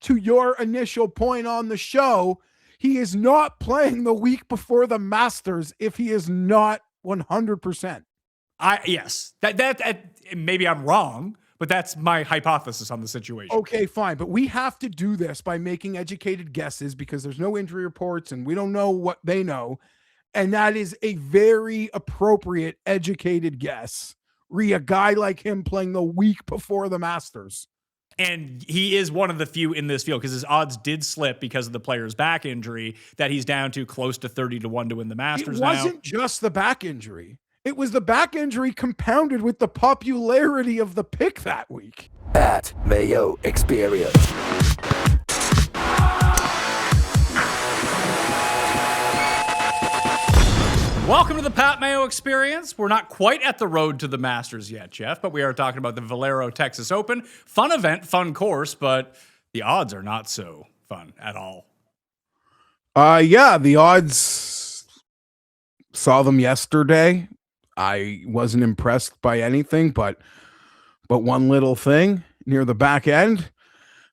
to your initial point on the show, he is not playing the week before the Masters if he is not 100%. Yes, that maybe I'm wrong, but that's my hypothesis on the situation. Okay, fine. But we have to do this by making educated guesses because there's no injury reports and we don't know what they know. And that is a very appropriate, educated guess. A guy like him playing the week before the Masters. And he is one of the few in this field because his odds did slip because of the player's back injury that he's down to close to 30-1 to win the Masters. It wasn't just the back injury. It was the back injury compounded with the popularity of the pick that week. At Mayo Experience. Welcome to the Pat Mayo Experience. We're not quite at the road to the Masters yet, Geoff, but we are talking about the Valero Texas Open. Fun event, fun course, but the odds are not so fun at all. Yeah, the odds, saw them yesterday. I wasn't impressed by anything, but one little thing near the back end.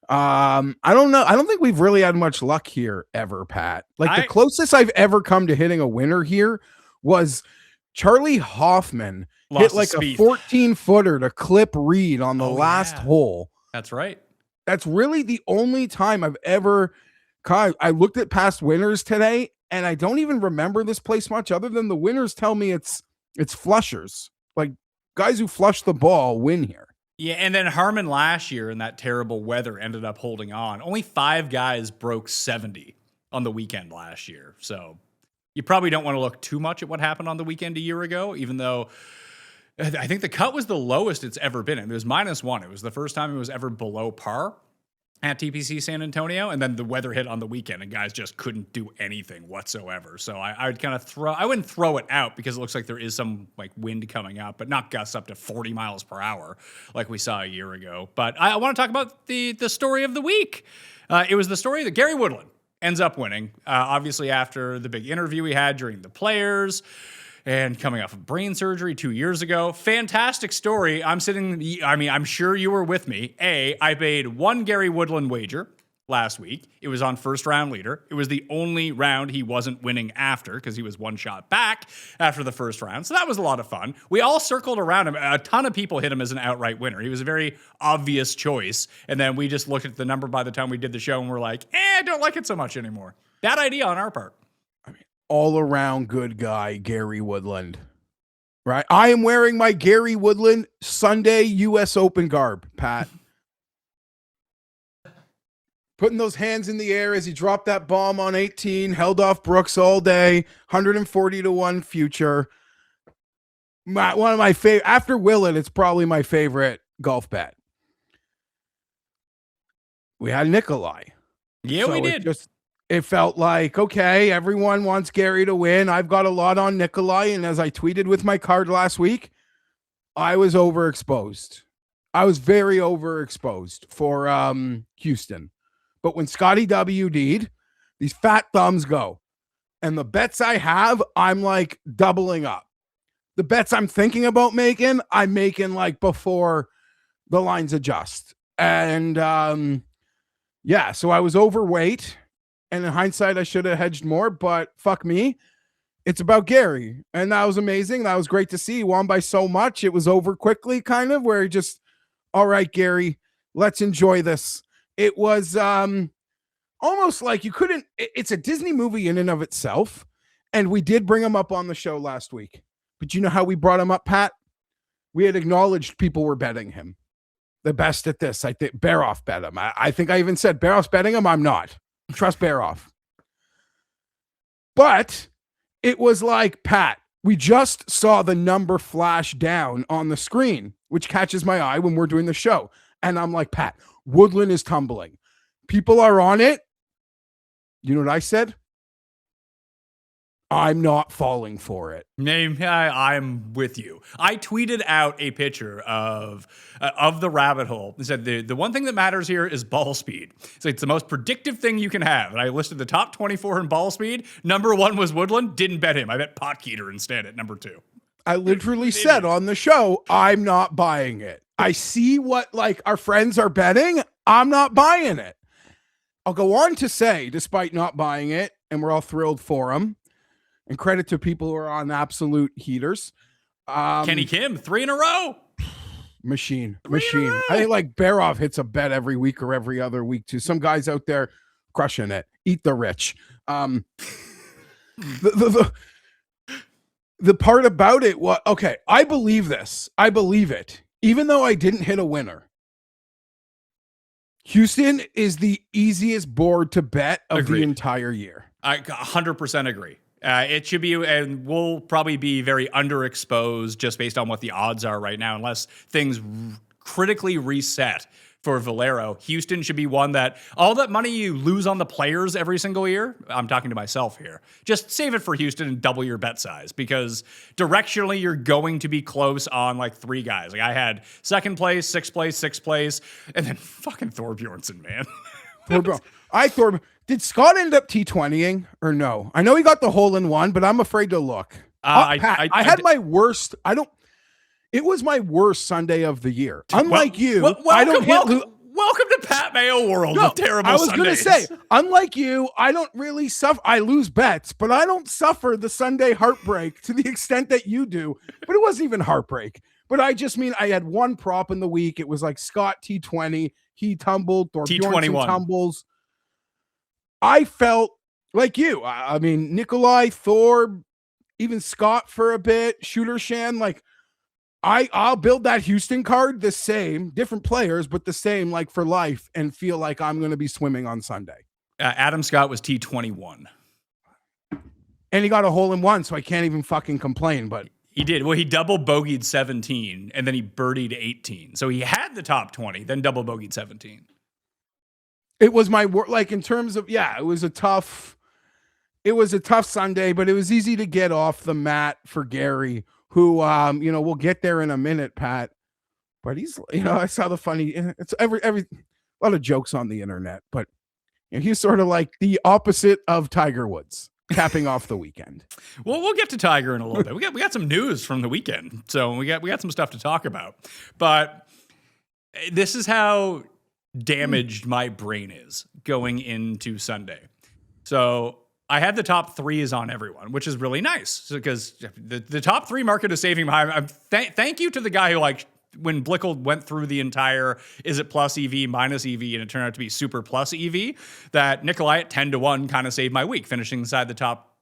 I don't know. I don't think we've really had much luck here ever, Pat. Like the closest I've ever come to hitting a winner here was Charlie Hoffman hit like a 14-footer to clip Reed on the last hole. That's right. That's really the only time I've ever I looked at past winners today, and I don't even remember this place much other than the winners tell me it's flushers. Like guys who flush the ball win here. Yeah, and then Harmon last year in that terrible weather ended up holding on. Only 5 guys broke 70 on the weekend last year. So you probably don't want to look too much at what happened on the weekend a year ago, even though I think the cut was the lowest it's ever been. It was -1. It was the first time it was ever below par at TPC San Antonio, and then the weather hit on the weekend and guys just couldn't do anything whatsoever. So I would kind of I wouldn't throw it out because it looks like there is some like wind coming up, but not gusts up to 40 miles per hour like we saw a year ago. But I want to talk about the story of the week. It was the story that Gary Woodland ends up winning, obviously after the big interview we had during the Players and coming off of brain surgery 2 years ago. Fantastic story. I'm sure you were with me. I made one Gary Woodland wager last week. It was on first round leader. It was the only round he wasn't winning after because he was one shot back after the first round. So that was a lot of fun. We all circled around him. A ton of people hit him as an outright winner. He was a very obvious choice. And then we just looked at the number by the time we did the show and we're like, I don't like it so much anymore. Bad idea on our part. All around good guy, Gary Woodland. Right? I am wearing my Gary Woodland Sunday US Open garb, Pat. Putting those hands in the air as he dropped that bomb on 18, held off Brooks all day, 140-1 future. One of my favorite, after Willett, it's probably my favorite golf bet. We had Nikolai. Yeah, so we did. It felt like, okay, everyone wants Gary to win. I've got a lot on Nikolai, and as I tweeted with my card last week, I was overexposed. I was very overexposed for Houston. But when Scotty WD'd, these fat thumbs go. And the bets I have, I'm like doubling up. The bets I'm thinking about making, I'm making like before the lines adjust. And yeah, so I was overweight. And in hindsight, I should have hedged more, but fuck me. It's about Gary. And that was amazing. That was great to see. He won by so much. It was over quickly, kind of, where he just, all right, Gary, let's enjoy this. It was almost like you couldn't, it's a Disney movie in and of itself. And we did bring him up on the show last week. But you know how we brought him up, Pat? We had acknowledged people were betting him. The best at this. I think Baroff bet him. I think I even said Baroff's betting him. I'm not. Trust Baroff. But it was like, Pat, we just saw the number flash down on the screen, which catches my eye when we're doing the show. And I'm like, Pat, Woodland is tumbling. People are on it. You know what I said? I'm not falling for it. I'm with you. I tweeted out a picture of the rabbit hole. It said the one thing that matters here is ball speed. It's the most predictive thing you can have. And I listed the top 24 in ball speed. Number 1 was Woodland. Didn't bet him. I bet Potkeeter instead at number 2. I literally said on the show, I'm not buying it. I see what like our friends are betting. I'm not buying it. I'll go on to say, despite not buying it, and we're all thrilled for him, and credit to people who are on absolute heaters. Kenny Kim, 3 in a row. Machine. I think like Barov hits a bet every week or every other week too. Some guys out there crushing it. Eat the rich. The part about it was, okay, I believe this. I believe it. Even though I didn't hit a winner. Houston is the easiest board to bet of the entire year. I 100% agree. It should be, and we'll probably be very underexposed just based on what the odds are right now, unless things critically reset for Valero. Houston should be one that all that money you lose on the players every single year, I'm talking to myself here, just save it for Houston and double your bet size, because directionally you're going to be close on like 3 guys. Like I had 2nd place, 6th place, 6th place, and then fucking Thorbjornsen, man. Did Scott end up T20ing or no? I know he got the hole in one, but I'm afraid to look. Pat, I had my worst. It was my worst Sunday of the year. Unlike you, welcome to Pat Mayo world of terrible Sundays. I was going to say, unlike you, I don't really suffer. I lose bets, but I don't suffer the Sunday heartbreak to the extent that you do. But it wasn't even heartbreak. But I just mean I had one prop in the week. It was like Scott T20. He tumbled. Thorbjornsen tumbles. I felt like you. I mean, Nikolai, Thorb, even Scott for a bit, Shooter Shan. Like, I'll build that Houston card the same, different players, but the same, like for life, and feel like I'm going to be swimming on Sunday. Adam Scott was T21. And he got a hole in one, so I can't even fucking complain. But he did. Well, he double bogeyed 17, and then he birdied 18. So he had the top 20, then double bogeyed 17. It was my work, like in terms of, it was a tough Sunday, but it was easy to get off the mat for Gary, who, we'll get there in a minute, Pat, but he's, I saw the funny, it's every, a lot of jokes on the internet, but he's sort of like the opposite of Tiger Woods, capping off the weekend. Well, we'll get to Tiger in a little bit. We got some news from the weekend, so we got some stuff to talk about, but this is how damaged my brain is going into Sunday. So I had the top 3s on everyone, which is really nice because the top 3 market is saving my. Thank you to the guy who, like, when Blickle went through the entire is it plus EV, minus EV, and it turned out to be super plus EV, that Nikolai at 10-1 kind of saved my week, finishing inside the top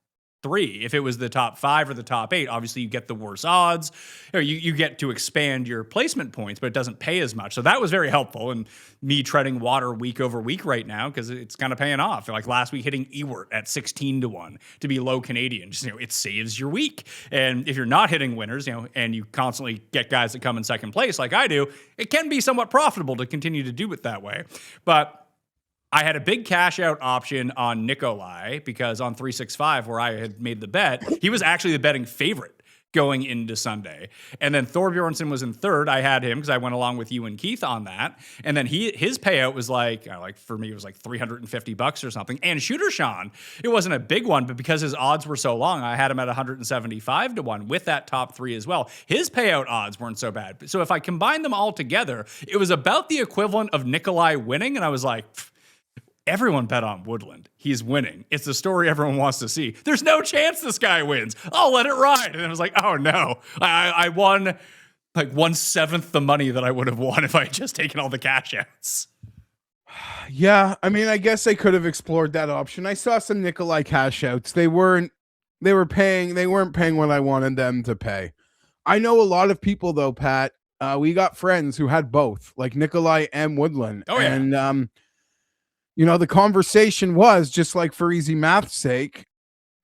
3. If it was the top 5 or the top 8, obviously you get the worse odds. You get to expand your placement points, but it doesn't pay as much. So that was very helpful. And me treading water week over week right now because it's kind of paying off. Like last week hitting Ewert at 16-1 to be low Canadian, just, it saves your week. And if you're not hitting winners, and you constantly get guys that come in second place like I do, it can be somewhat profitable to continue to do it that way. But I had a big cash out option on Nikolai because on 365, where I had made the bet, he was actually the betting favorite going into Sunday. And then Thorbjornsen was in third. I had him because I went along with you and Keith on that. And then his payout was like for me, it was like $350 or something. And Shooter Sean, it wasn't a big one, but because his odds were so long, I had him at 175-1 with that top 3 as well. His payout odds weren't so bad. So if I combined them all together, it was about the equivalent of Nikolai winning. And I was like, everyone bet on Woodland. He's winning. It's the story everyone wants to see. There's no chance this guy wins. I'll let it ride. And then I was like, oh no. I won like 1/7 the money that I would have won if I had just taken all the cash outs. Yeah, I mean, I guess I could have explored that option. I saw some Nikolai cash outs. They weren't paying what I wanted them to pay. I know a lot of people though, Pat. We got friends who had both, like Nikolai and Woodland. Oh yeah. And the conversation was just like for easy math's sake.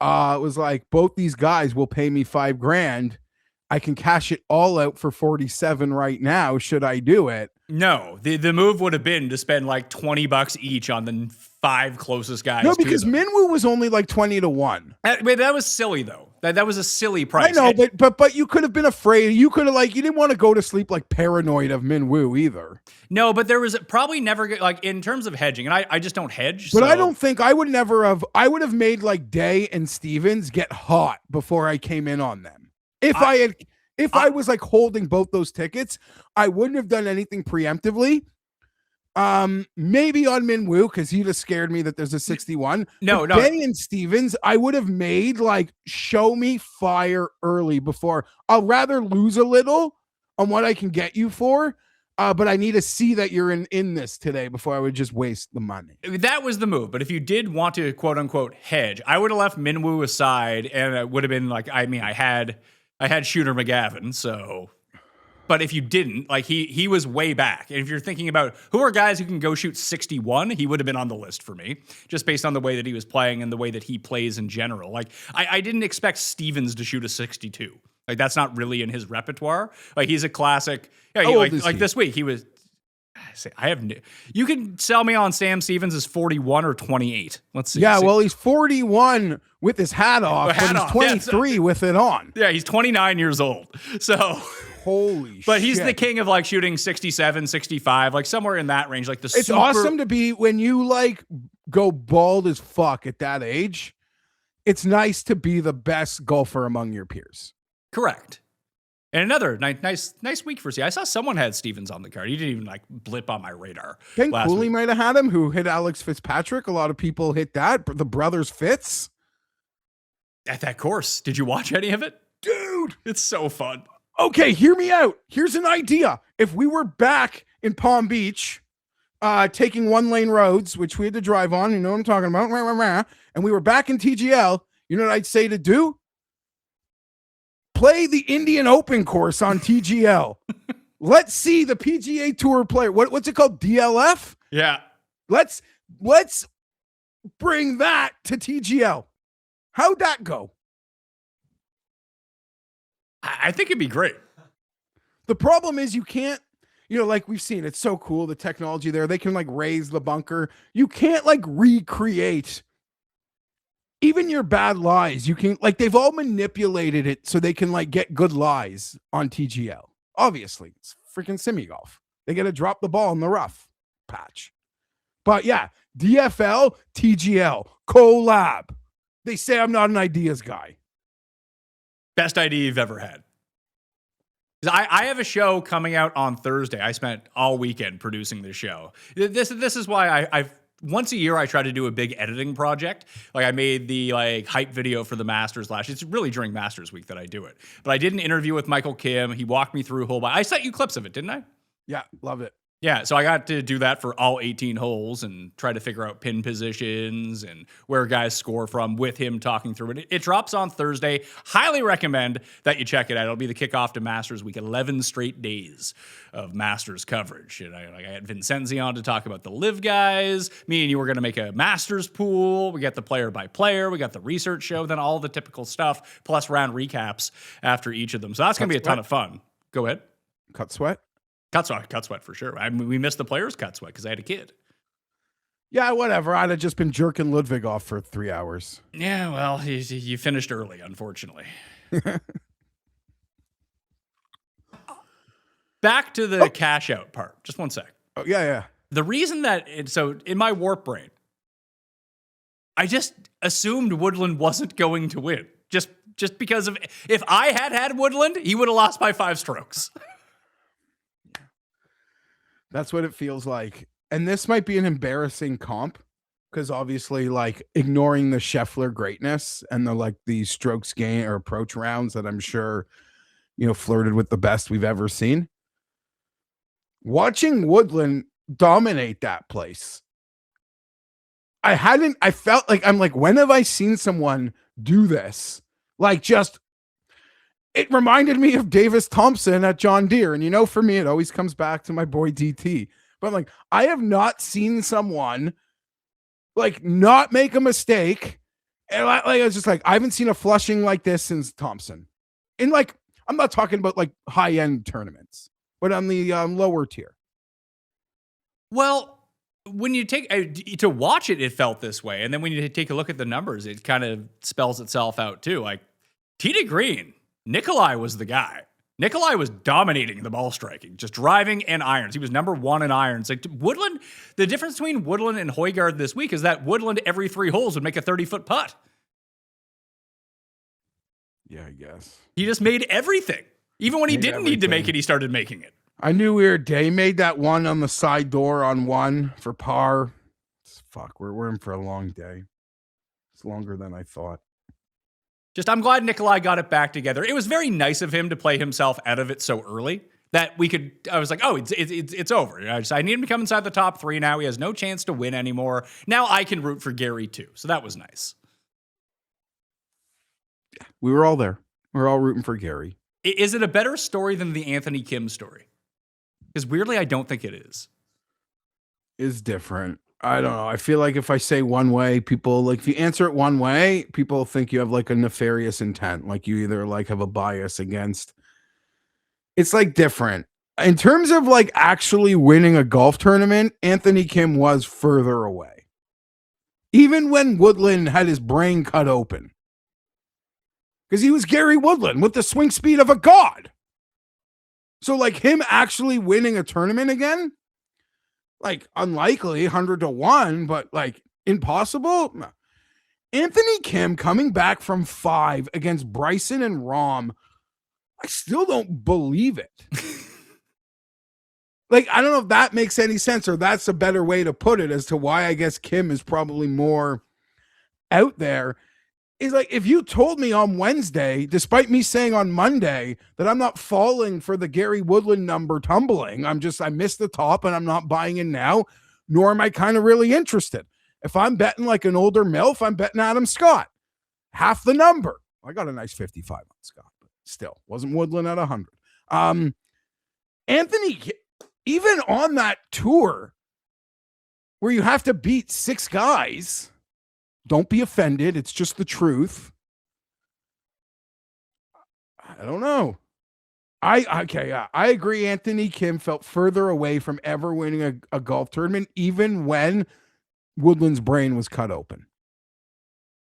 It was like both these guys will pay me $5,000. I can cash it all out for 47 right now. Should I do it? No, the move would have been to spend like $20 each on the 5 closest guys. No, because Minwoo was only like 20-1. That was silly though. That was a silly price. I know, but you could have been afraid. You could have you didn't want to go to sleep like paranoid of Minwoo either. No, but there was probably never like in terms of hedging, and I just don't hedge. But I don't think I would never have. I would have made like Day and Stevens get hot before I came in on them. If I was like holding both those tickets, I wouldn't have done anything preemptively. Maybe on Minwoo because he just scared me that there's a 61. No, but Bay and Stevens, I would have made like show me fire early before. I'll rather lose a little on what I can get you for. But I need to see that you're in this today before I would just waste the money. That was the move. But if you did want to quote unquote hedge, I would have left Minwoo aside, and it would have been like, I mean, I had Shooter McGavin, so. But if you didn't, like he was way back. And if you're thinking about who are guys who can go shoot 61, he would have been on the list for me, just based on the way that he was playing and the way that he plays in general. Like I didn't expect Stevens to shoot a 62. Like that's not really in his repertoire. Like he's a classic. Yeah, like this week he was. You can sell me on Sam Stevens as 41 or 28. Let's see. Yeah, well, he's 41 with his hat off, but he's 23 with it on. Yeah, he's 29 years old. So holy shit. But he's the king of like shooting 67, 65, like somewhere in that range. Like it's awesome to be when you like go bald as fuck at that age. It's nice to be the best golfer among your peers. Correct. And another nice week for C. I saw someone had Stevens on the card. He didn't even like blip on my radar. Ken Cooley might have had him, who hit Alex Fitzpatrick. A lot of people hit that. The brothers Fitz. At that course. Did you watch any of it? Dude. It's so fun. Okay, hear me out. Here's an idea. If we were back in Palm Beach, taking 1-lane roads, which we had to drive on, you know what I'm talking about, and we were back in TGL, you know what I'd say to do? Play the Indian Open course on TGL. Let's see the PGA Tour player. What's it called? DLF? Yeah. Let's bring that to TGL. How'd that go? I think it'd be great. The problem is you can't, like we've seen, it's so cool, the technology there. They can like raise the bunker. You can't like recreate even your bad lies. You can like, they've all manipulated it so they can like get good lies on TGL. Obviously, it's freaking semi-golf. They got to drop the ball in the rough patch. But yeah, DFL, TGL, collab. They say I'm not an ideas guy. Best idea you've ever had. I have a show coming out on Thursday. I spent all weekend producing this show. This is why I've once a year I try to do a big editing project. Like I made the like hype video for the Masters last year. It's really during Masters week that I do it. But I did an interview with Michael Kim. He walked me through I sent you clips of it, didn't I? Yeah, love it. Yeah, so I got to do that for all 18 holes and try to figure out pin positions and where guys score from with him talking through it. It drops on Thursday. Highly recommend that you check it out. It'll be the kickoff to Masters Week, 11 straight days of Masters coverage. And I had Vincenzi on to talk about the live guys. Me and you were going to make a Masters pool. We got the player by player. We got the research show, then all the typical stuff, plus round recaps after each of them. So that's going to be a ton of fun. Go ahead. Cut sweat? Cut sweat for sure. I mean, we missed the players' cut sweat because I had a kid. Yeah, whatever. I'd have just been jerking Ludwig off for 3 hours. Yeah, well, you finished early, unfortunately. Back to the cash out part. Just one sec. Oh, yeah. The reason that so in my warp brain, I just assumed Woodland wasn't going to win. Just because of if I had Woodland, he would have lost by 5 strokes. That's what it feels like. And this might be an embarrassing comp because obviously like ignoring the Scheffler greatness and the strokes gain or approach rounds that I'm sure, flirted with the best we've ever seen. Watching Woodland dominate that place. I felt like, I'm like, when have I seen someone do this? Like it reminded me of Davis Thompson at John Deere. And for me, it always comes back to my boy DT. But I'm like, I have not seen someone like not make a mistake. And I was just like, I haven't seen a flushing like this since Thompson. And like, I'm not talking about like high-end tournaments, but on the lower tier. Well, when you take to watch it, it felt this way. And then when you take a look at the numbers, it kind of spells itself out too. Like Tee to green, Nikolai was the guy. Nikolai was dominating the ball striking, just driving and irons. He was number 1 in irons. Like Woodland, the difference between Woodland and Højgaard this week is that Woodland every 3 holes would make a 30-foot putt. Yeah, I guess. He just made everything. Even when he didn't need to make it, he started making it. I knew we were day. Made that one on the side door on one for par. Fuck, we're in for a long day. It's longer than I thought. I'm glad Nikolai got it back together. It was very nice of him to play himself out of it so early that I was like, oh, it's over. I need him to come inside the top 3 now. He has no chance to win anymore. Now I can root for Gary too. So that was nice. We were all there. We're all rooting for Gary. Is it a better story than the Anthony Kim story? Because weirdly, I don't think it is. Is different. I don't know. I feel like if I say one way, people like if you answer it one way, people think you have like a nefarious intent. Like you either like have a bias against. It's like different. In terms of like actually winning a golf tournament, Anthony Kim was further away. Even when Woodland had his brain cut open. Because he was Gary Woodland with the swing speed of a god. So like him actually winning a tournament again, like unlikely 100-1, but like impossible. No. Anthony Kim coming back from 5 against Bryson and Rahm. I still don't believe it. Like, I don't know if that makes any sense or that's a better way to put it as to why I guess Kim is probably more out there. Is like, if you told me on Wednesday, despite me saying on Monday that I'm not falling for the Gary Woodland number tumbling, I missed the top and I'm not buying in now, nor am I kind of really interested. If I'm betting like an older MILF, I'm betting Adam Scott. Half the number. I got a nice 55 on Scott, but still wasn't Woodland at 100. Anthony, even on that tour where you have to beat 6 guys, don't be offended. It's just the truth. I don't know. I agree. Anthony Kim felt further away from ever winning a golf tournament, even when Woodland's brain was cut open.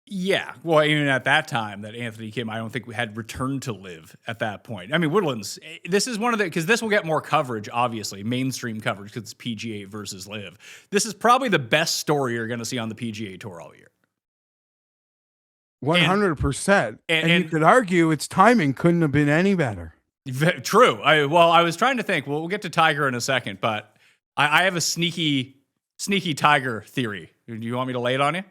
Yeah. Well, even at that time that Anthony Kim, I don't think we had returned to live at that point. I mean, Woodland's, this is one of the, because this will get more coverage, obviously, mainstream coverage, because it's PGA versus live. This is probably the best story you're going to see on the PGA Tour all year. 100%. And you could argue its timing couldn't have been any better. True. I was trying to think, we'll get to Tiger in a second, but I have a sneaky Tiger theory. Do you want me to lay it on you?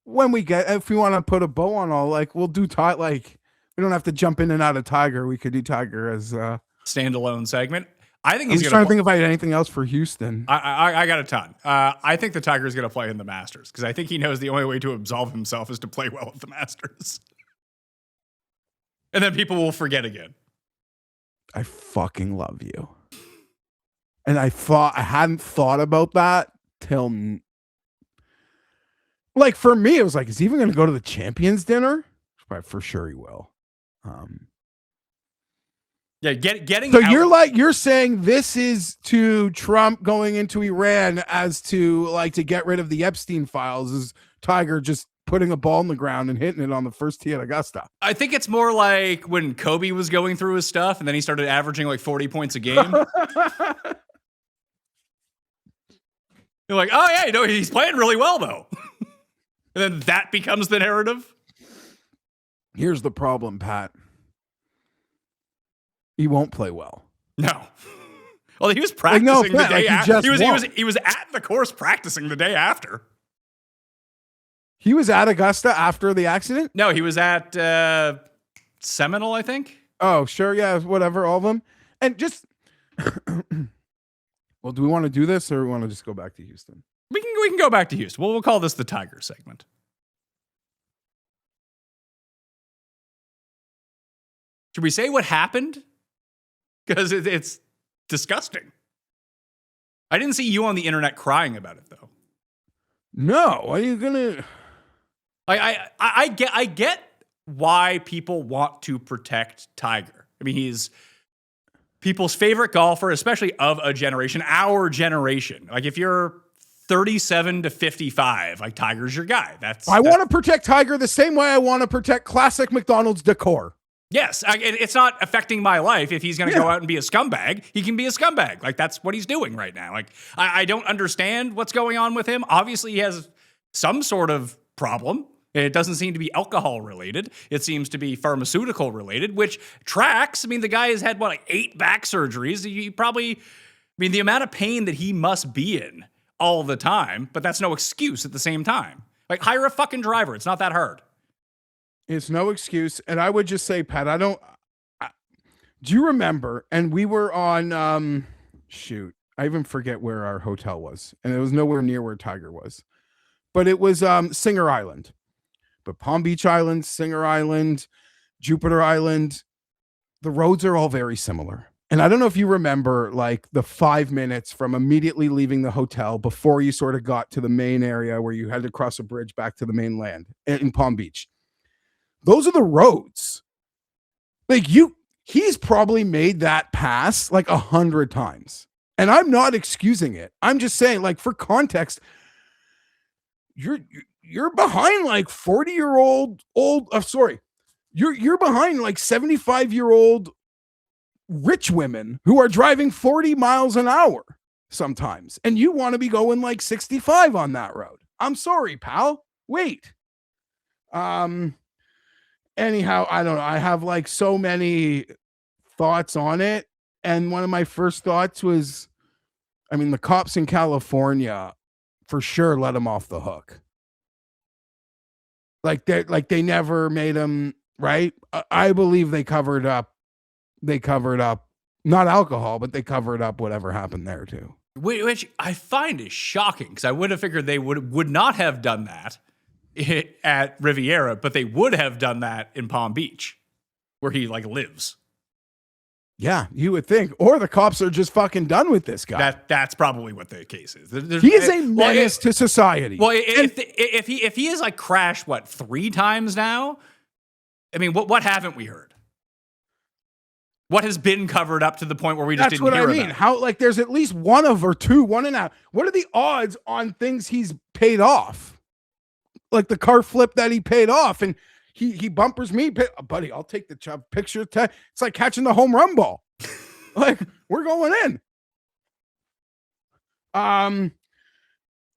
If we want to put a bow on all, like, we'll do like, we don't have to jump in and out of Tiger. We could do Tiger as a standalone segment. I think I'm trying to think if I had anything else for Houston. I got a ton. I think the Tiger's going to play in the Masters because I think he knows the only way to absolve himself is to play well at the Masters. And then people will forget again. I fucking love you. And I hadn't thought about that till like for me, it was like, is he even going to go to the Champions dinner? For sure he will. Yeah, getting. So you're saying this is to Trump going into Iran as to like to get rid of the Epstein files, is Tiger just putting a ball in the ground and hitting it on the first tee at Augusta? I think it's more like when Kobe was going through his stuff and then he started averaging like 40 points a game. You're like, oh yeah, he's playing really well though. And then that becomes the narrative. Here's the problem, Pat. He won't play well. No. Well, he was practicing the day after. He was at the course practicing the day after. He was at Augusta after the accident? No, he was at Seminole, I think. Oh, sure. Yeah, whatever. All of them. And just, well, do we want to do this or we want to just go back to Houston? We can go back to Houston. We'll call this the Tiger segment. Should we say what happened? Because it's disgusting. I didn't see you on the internet crying about it, though. No, are you gonna? I get why people want to protect Tiger. I mean, he's people's favorite golfer, especially of a generation, our generation. Like if you're 37 to 55, like Tiger's your guy. I want to protect Tiger the same way I want to protect classic McDonald's decor. Yes, it's not affecting my life. If he's going to go out and be a scumbag, he can be a scumbag. Like, that's what he's doing right now. Like, I don't understand what's going on with him. Obviously, he has some sort of problem. It doesn't seem to be alcohol related. It seems to be pharmaceutical related, which tracks. I mean, the guy has had, what, like 8 back surgeries. He probably, I mean, the amount of pain that he must be in all the time, but that's no excuse at the same time. Like, hire a fucking driver. It's not that hard. It's no excuse. And I would just say, Pat, do you remember? And we were on, shoot, I even forget where our hotel was. And it was nowhere near where Tiger was. But it was Singer Island. But Palm Beach Island, Singer Island, Jupiter Island, the roads are all very similar. And I don't know if you remember, like, the 5 minutes from immediately leaving the hotel before you sort of got to the main area where you had to cross a bridge back to the mainland in Palm Beach. Those are the roads. Like, he's probably made that pass like 100 times. And I'm not excusing it. I'm just saying, like, for context, you're behind like 40-year-old you're behind like 75-year-old rich women who are driving 40 miles an hour sometimes, and you want to be going like 65 on that road. I'm sorry, pal. Wait. Anyhow, I don't know. I have like so many thoughts on it, and one of my first thoughts was, I mean, the cops in California for sure let him off the hook. Like they never made him, right? I believe they covered up not alcohol, but they covered up whatever happened there too. Which I find is shocking, because I would have figured they would not have done that at Riviera, but they would have done that in Palm Beach, where he like lives. Yeah, you would think. Or the cops are just fucking done with this guy. That's probably what the case is. He is a menace to society. Well, if he is like crashed, what, 3 times now? I mean, what haven't we heard? What has been covered up to the point where we just didn't hear about it? That's what I mean. How, like, there's at least one and a half. What are the odds on things he's paid off? Like the car flip that he paid off, and he bumpers me, buddy. I'll take the picture. It's like catching the home run ball. Like, we're going in.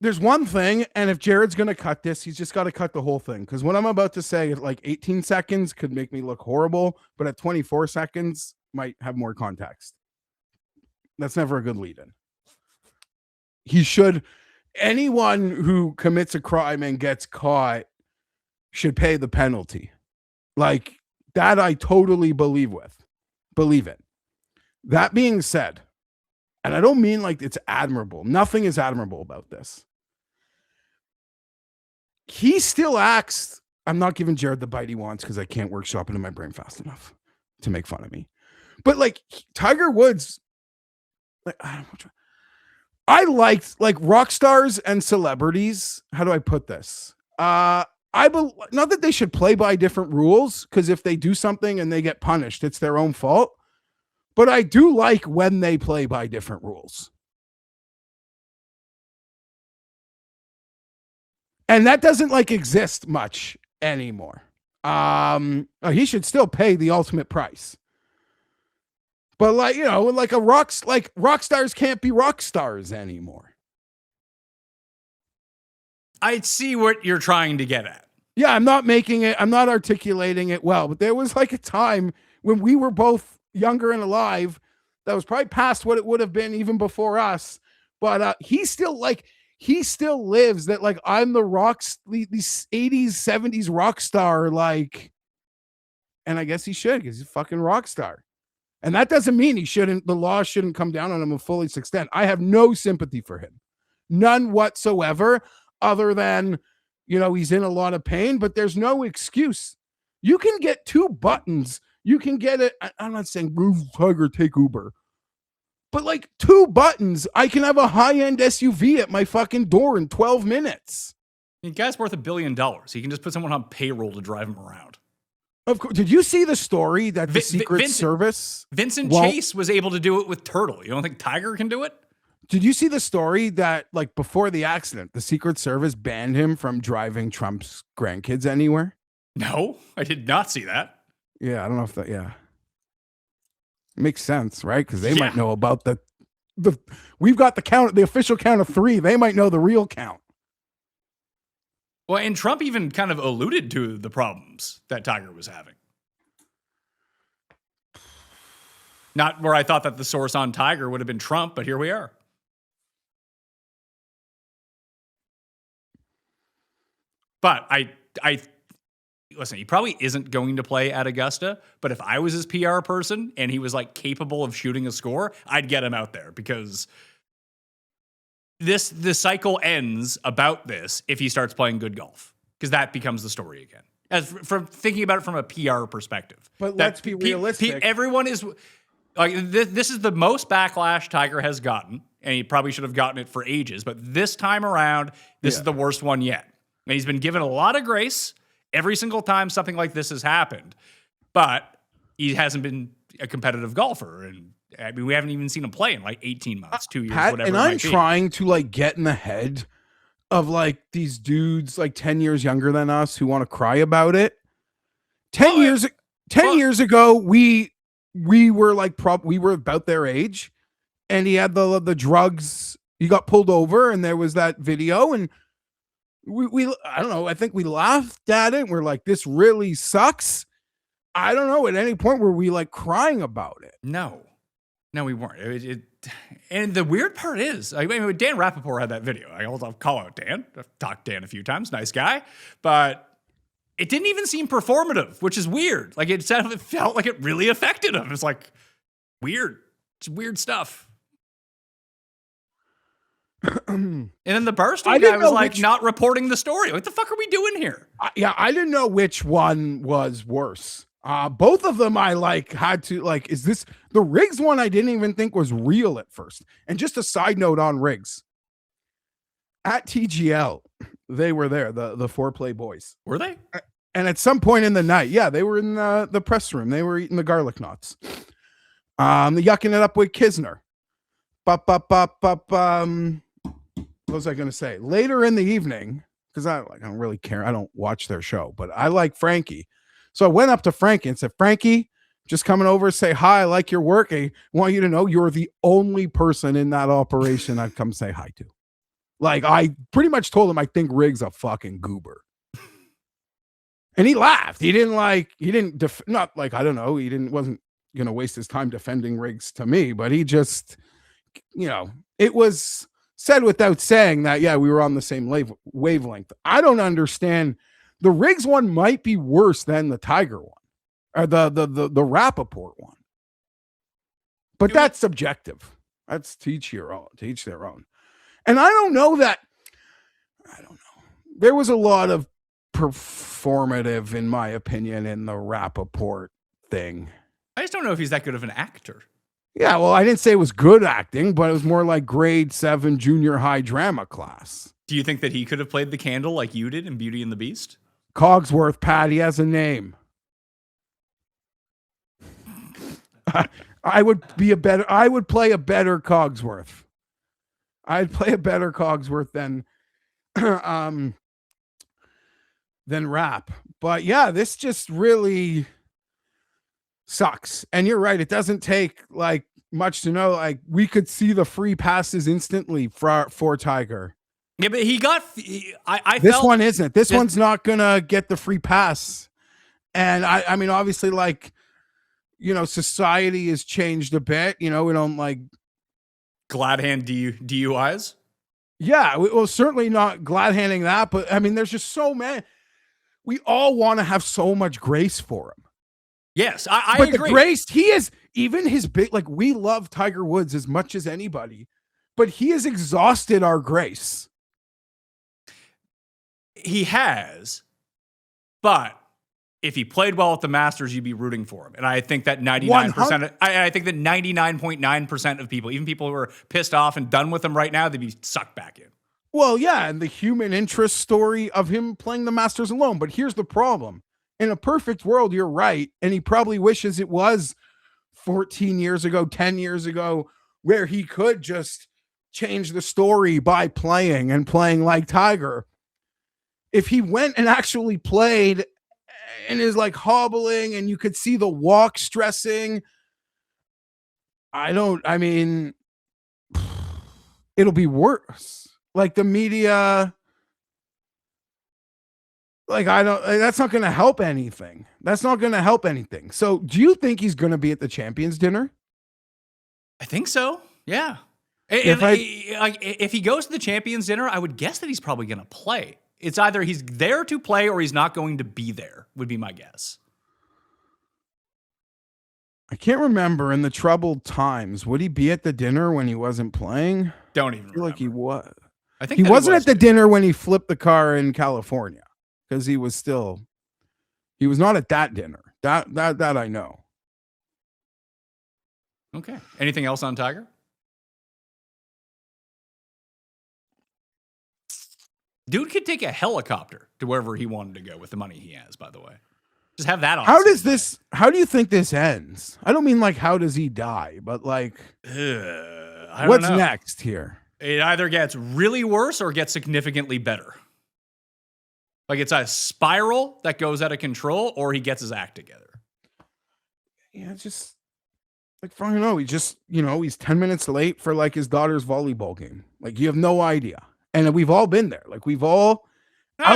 There's one thing, and if Jared's gonna cut this, he's just got to cut the whole thing, because what I'm about to say at like 18 seconds could make me look horrible, but at 24 seconds might have more context. That's never a good lead-in. Anyone who commits a crime and gets caught should pay the penalty. Like, that I totally believe it. That being said, and I don't mean like it's admirable. Nothing is admirable about this. He still acts. I'm not giving Jared the bite he wants because I can't workshop it in my brain fast enough to make fun of me. But like Tiger Woods, like, I liked like rock stars and celebrities. How do I put this? Not that they should play by different rules, because if they do something and they get punished, it's their own fault. But I do like when they play by different rules. And that doesn't like exist much anymore. He should still pay the ultimate price. But like, you know, like rock stars can't be rock stars anymore. I see what you're trying to get at. Yeah, I'm not articulating it well, but there was like a time when we were both younger and alive that was probably past what it would have been even before us. But he still lives that like I'm the these 80s, 70s rock star, like, and I guess he should, because he's a fucking rock star. And that doesn't mean the law shouldn't come down on him to full extent. I have no sympathy for him. None whatsoever, other than, you know, he's in a lot of pain, but there's no excuse. You can get 2 buttons. You can get it. I'm not saying Tiger, take Uber, but like 2 buttons, I can have a high-end SUV at my fucking door in 12 minutes. The guy's worth $1 billion. He can just put someone on payroll to drive him around. Of course. Did you see the story that the Secret Service? Vincent Chase was able to do it with Turtle. You don't think Tiger can do it? Did you see the story that, like, before the accident, the Secret Service banned him from driving Trump's grandkids anywhere? No, I did not see that. Yeah, I don't know if that, yeah. It makes sense, right? Because they might know about we've got the official count of 3. They might know the real count. Well, and Trump even kind of alluded to the problems that Tiger was having. Not where I thought that the source on Tiger would have been Trump, but here we are. But I listen, he probably isn't going to play at Augusta, but if I was his PR person and he was like capable of shooting a score, I'd get him out there because the cycle ends about this if he starts playing good golf, because that becomes the story again. As from thinking about it from a PR perspective. But let's be realistic. Everyone is like, this is the most backlash Tiger has gotten, and he probably should have gotten it for ages. But this time around, this is the worst one yet. And he's been given a lot of grace every single time something like this has happened, but he hasn't been a competitive golfer. And I mean, we haven't even seen him play in like 18 months, 2 years, Pat, whatever. And I'm trying to like get in the head of like these dudes like 10 years younger than us who want to cry about it. 10 years ago, we were like we were about their age, and he had the drugs. He got pulled over, and there was that video, and we I don't know. I think we laughed at it. We're like, this really sucks. I don't know. At any point were we like crying about it? No, we weren't. And the weird part is, I mean, Dan Rappaport had that video. I'll call out Dan. I've talked to Dan a few times. Nice guy. But it didn't even seem performative, which is weird. Like it felt like it really affected him. It's like weird. It's weird stuff. And then the Barstool guy was like not reporting the story. What the fuck are we doing here? I didn't know which one was worse. Both of them I like had to like, is this the Riggs one? I didn't even think was real at first. And just a side note on Riggs. At TGL, they were there, the Foreplay boys. Were they? And at some point in the night, yeah, they were in the press room. They were eating the garlic knots. Yucking it up with Kisner. What was I going to say? Later in the evening, because I don't really care. I don't watch their show, but I like Frankie. So I went up to Frankie and said, Frankie, just coming over, say hi. I like your work. I want you to know you're the only person in that operation I'd come say hi to. Like, I pretty much told him I think Riggs a fucking goober. And he laughed. He didn't, I don't know. Wasn't going to waste his time defending Riggs to me, but he just, it was said without saying that, yeah, we were on the same wavelength. I don't understand. The Riggs one might be worse than the Tiger one, or the Rappaport one. But that's subjective. That's to each their own. And I don't know. There was a lot of performative, in my opinion, in the Rappaport thing. I just don't know if he's that good of an actor. Yeah, well, I didn't say it was good acting, but it was more like grade 7 junior high drama class. Do you think that he could have played the candle like you did in Beauty and the Beast? Cogsworth, Pat, he has a name. I would play a better Cogsworth. I'd play a better Cogsworth than Rapp. But yeah, this just really sucks. And you're right, it doesn't take like much to know. Like, we could see the free passes instantly for Tiger. Yeah, but this one isn't. This one's not gonna get the free pass. And I mean, obviously, like, society has changed a bit. We don't like glad hand DUIs. Yeah, well, certainly not glad handing that, but I mean, there's just so many. We all want to have so much grace for him. Yes, I but agree. The grace, he is, even his big, like, we love Tiger Woods as much as anybody, but he has exhausted our grace. He has, but if he played well at the Masters, you'd be rooting for him. And I think that 99%, I think that 99.9% of people, even people who are pissed off and done with him right now, they'd be sucked back in. Well, yeah, and the human interest story of him playing the Masters alone. But here's the problem. In a perfect world, you're right. And he probably wishes it was 14 years ago, 10 years ago, where he could just change the story by playing like Tiger. If he went and actually played and is like hobbling and you could see the walk stressing, it'll be worse. Like, the media, Like, that's not going to help anything. That's not going to help anything. So do you think he's going to be at the champions dinner? I think so. Yeah. If he goes to the champions dinner, I would guess that he's probably going to play. It's either he's there to play or he's not going to be there, would be my guess. I can't remember in the troubled times. Would he be at the dinner when he wasn't playing? Don't even I feel remember. like he was. I think he wasn't at the dinner when he flipped the car in California because he was not at that dinner. That I know. Okay. Anything else on Tiger? Dude could take a helicopter to wherever he wanted to go with the money he has, by the way. Just have that on. How do you think this ends? I don't mean like, how does he die? But like, what's next here? It either gets really worse or gets significantly better. Like it's a spiral that goes out of control or he gets his act together. Yeah, just like, I don't know. He's 10 minutes late for like his daughter's volleyball game. Like, you have no idea. And we've all been there. Like, I'll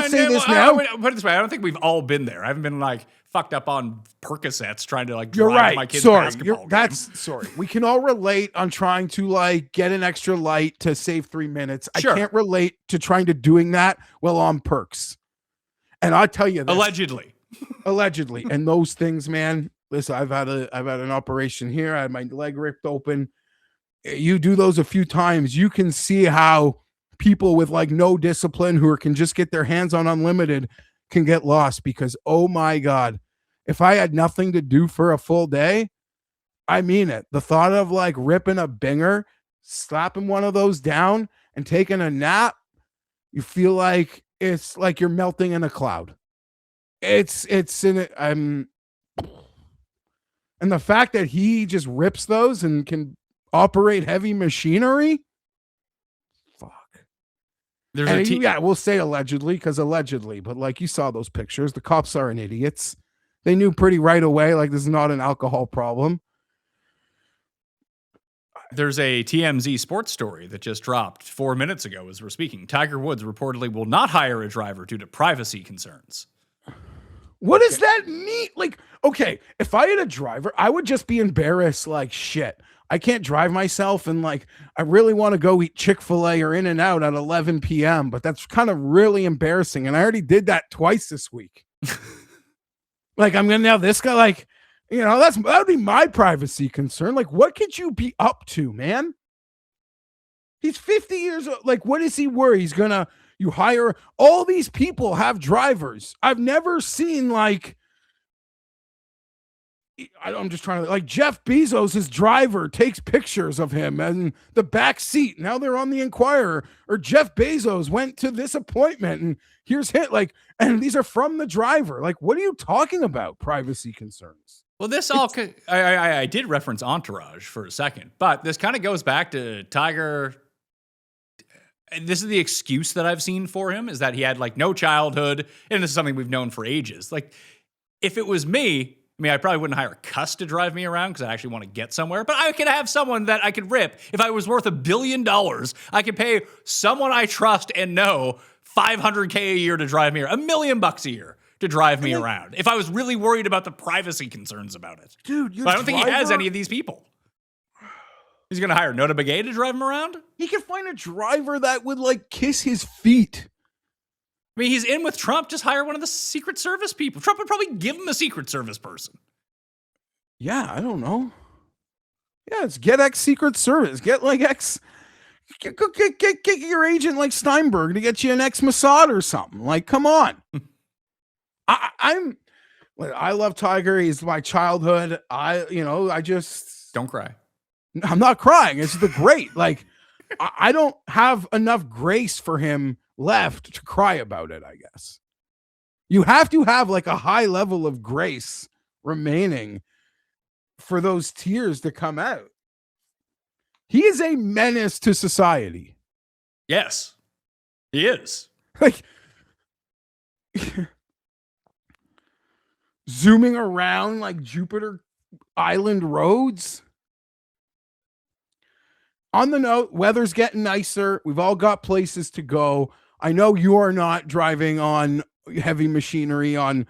say this now. Put it this way. I don't think we've all been there. I haven't been like fucked up on Percocets trying to like You're drive right. my kid's Sorry. basketball game. Sorry. We can all relate on trying to like get an extra light to save 3 minutes. Sure. I can't relate to trying to doing that while on perks. And I'll tell you this. Allegedly. And those things, man. Listen, I've had an operation here. I had my leg ripped open. You do those a few times, you can see how people with like no discipline who can just get their hands on unlimited can get lost because, oh my God, if I had nothing to do for a full day, I mean it. The thought of like ripping a binger, slapping one of those down and taking a nap, you feel like it's like you're melting in a cloud. It's in it. And the fact that he just rips those and can operate heavy machinery. We'll say allegedly because allegedly, but like you saw those pictures, the cops aren't idiots. They knew pretty right away, like this is not an alcohol problem. There's a TMZ sports story that just dropped 4 minutes ago as we're speaking. Tiger Woods reportedly will not hire a driver due to privacy concerns. What does that mean? Like, okay, if I had a driver, I would just be embarrassed like shit. I can't drive myself and like, I really want to go eat Chick-fil-A or In-N-Out at 11 p.m., but that's kind of really embarrassing. And I already did that twice this week. Like, I'm going to have this guy, like, that would be my privacy concern. Like, what could you be up to, man? He's 50 years old. Like, what is he worry? You hire all these people have drivers. I've never seen like, I'm just trying to like Jeff Bezos' driver takes pictures of him and the back seat. Now they're on the Inquirer, or Jeff Bezos went to this appointment and here's hit like, and these are from the driver. Like, what are you talking about? Privacy concerns. Well, I did reference Entourage for a second, but this kind of goes back to Tiger. And this is the excuse that I've seen for him is that he had like no childhood. And this is something we've known for ages. Like if it was me, I probably wouldn't hire Cust to drive me around because I actually want to get somewhere. But I could have someone that I could rip. If I was worth $1 billion, I could pay someone I trust and know $500K a year to drive me around, $1 million a year to drive me around. If I was really worried about the privacy concerns about it, dude. But I don't think he has any of these people. He's going to hire Nota Begay to drive him around? He can find a driver that would like kiss his feet. I mean, he's in with Trump. Just hire one of the Secret Service people. Trump would probably give him a Secret Service person. Yeah, I don't know. Yeah, it's get ex Secret Service. Get like ex. Get your agent like Steinberg to get you an ex Mossad or something. Like, come on. I love Tiger. He's my childhood. I just don't cry. I'm not crying. It's the great. Like, I don't have enough grace for him left to cry about it, I guess. You have to have like a high level of grace remaining for those tears to come out. He is a menace to society. Yes, he is. Like, zooming around like Jupiter Island roads. On the note, weather's getting nicer. We've all got places to go. I know you are not driving on, heavy machinery on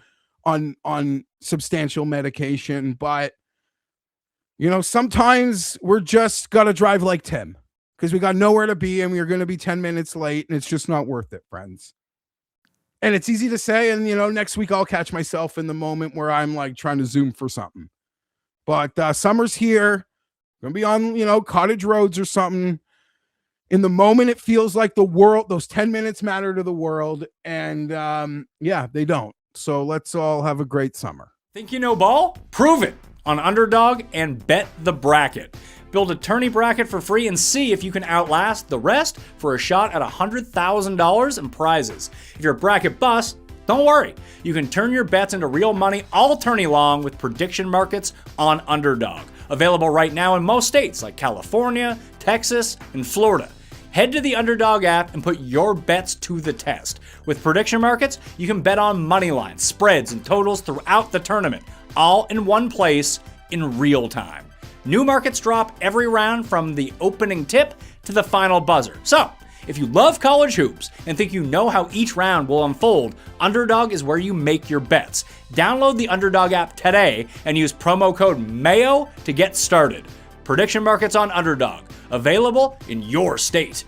substantial medication, but sometimes we're just got to drive like Tim because we got nowhere to be and we're going to be 10 minutes late and it's just not worth it, friends. And it's easy to say. And, next week I'll catch myself in the moment where I'm like trying to Zoom for something. But summer's here. Going to be on, cottage roads or something. In the moment, it feels like the world, those 10 minutes matter to the world. And they don't. So let's all have a great summer. Think you know ball? Prove it on Underdog and Bet the Bracket. Build a tourney bracket for free and see if you can outlast the rest for a shot at $100,000 in prizes. If you're a bracket bust, don't worry. You can turn your bets into real money all tourney long with prediction markets on Underdog. Available right now in most states like California, Texas, and Florida. Head to the Underdog app and put your bets to the test. With prediction markets, you can bet on money lines, spreads, and totals throughout the tournament, all in one place in real time. New markets drop every round from the opening tip to the final buzzer. So, if you love college hoops and think you know how each round will unfold, Underdog is where you make your bets. Download the Underdog app today and use promo code MAYO to get started. Prediction markets on Underdog, available in your state.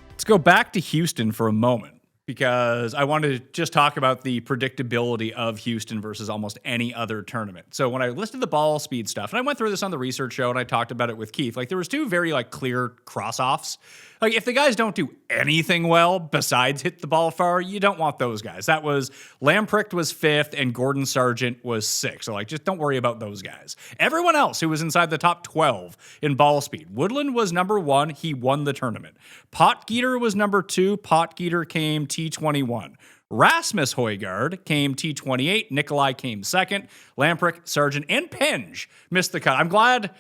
Let's go back to Houston for a moment, because I wanted to just talk about the predictability of Houston versus almost any other tournament. So when I listed the ball speed stuff, and I went through this on the research show and I talked about it with Keith, like there was two very clear cross-offs. Like if the guys don't do anything well besides hit the ball far, you don't want those guys. That was Lamprecht was 5th and Gordon Sargent was 6th. So just don't worry about those guys. Everyone else who was inside the top 12 in ball speed. Woodland was number 1. He won the tournament. Potgieter was number 2. Potgieter came T21. Rasmus Højgaard came T28. Nikolai came 2nd. Lamprecht, Sargent, and Penge missed the cut. I'm glad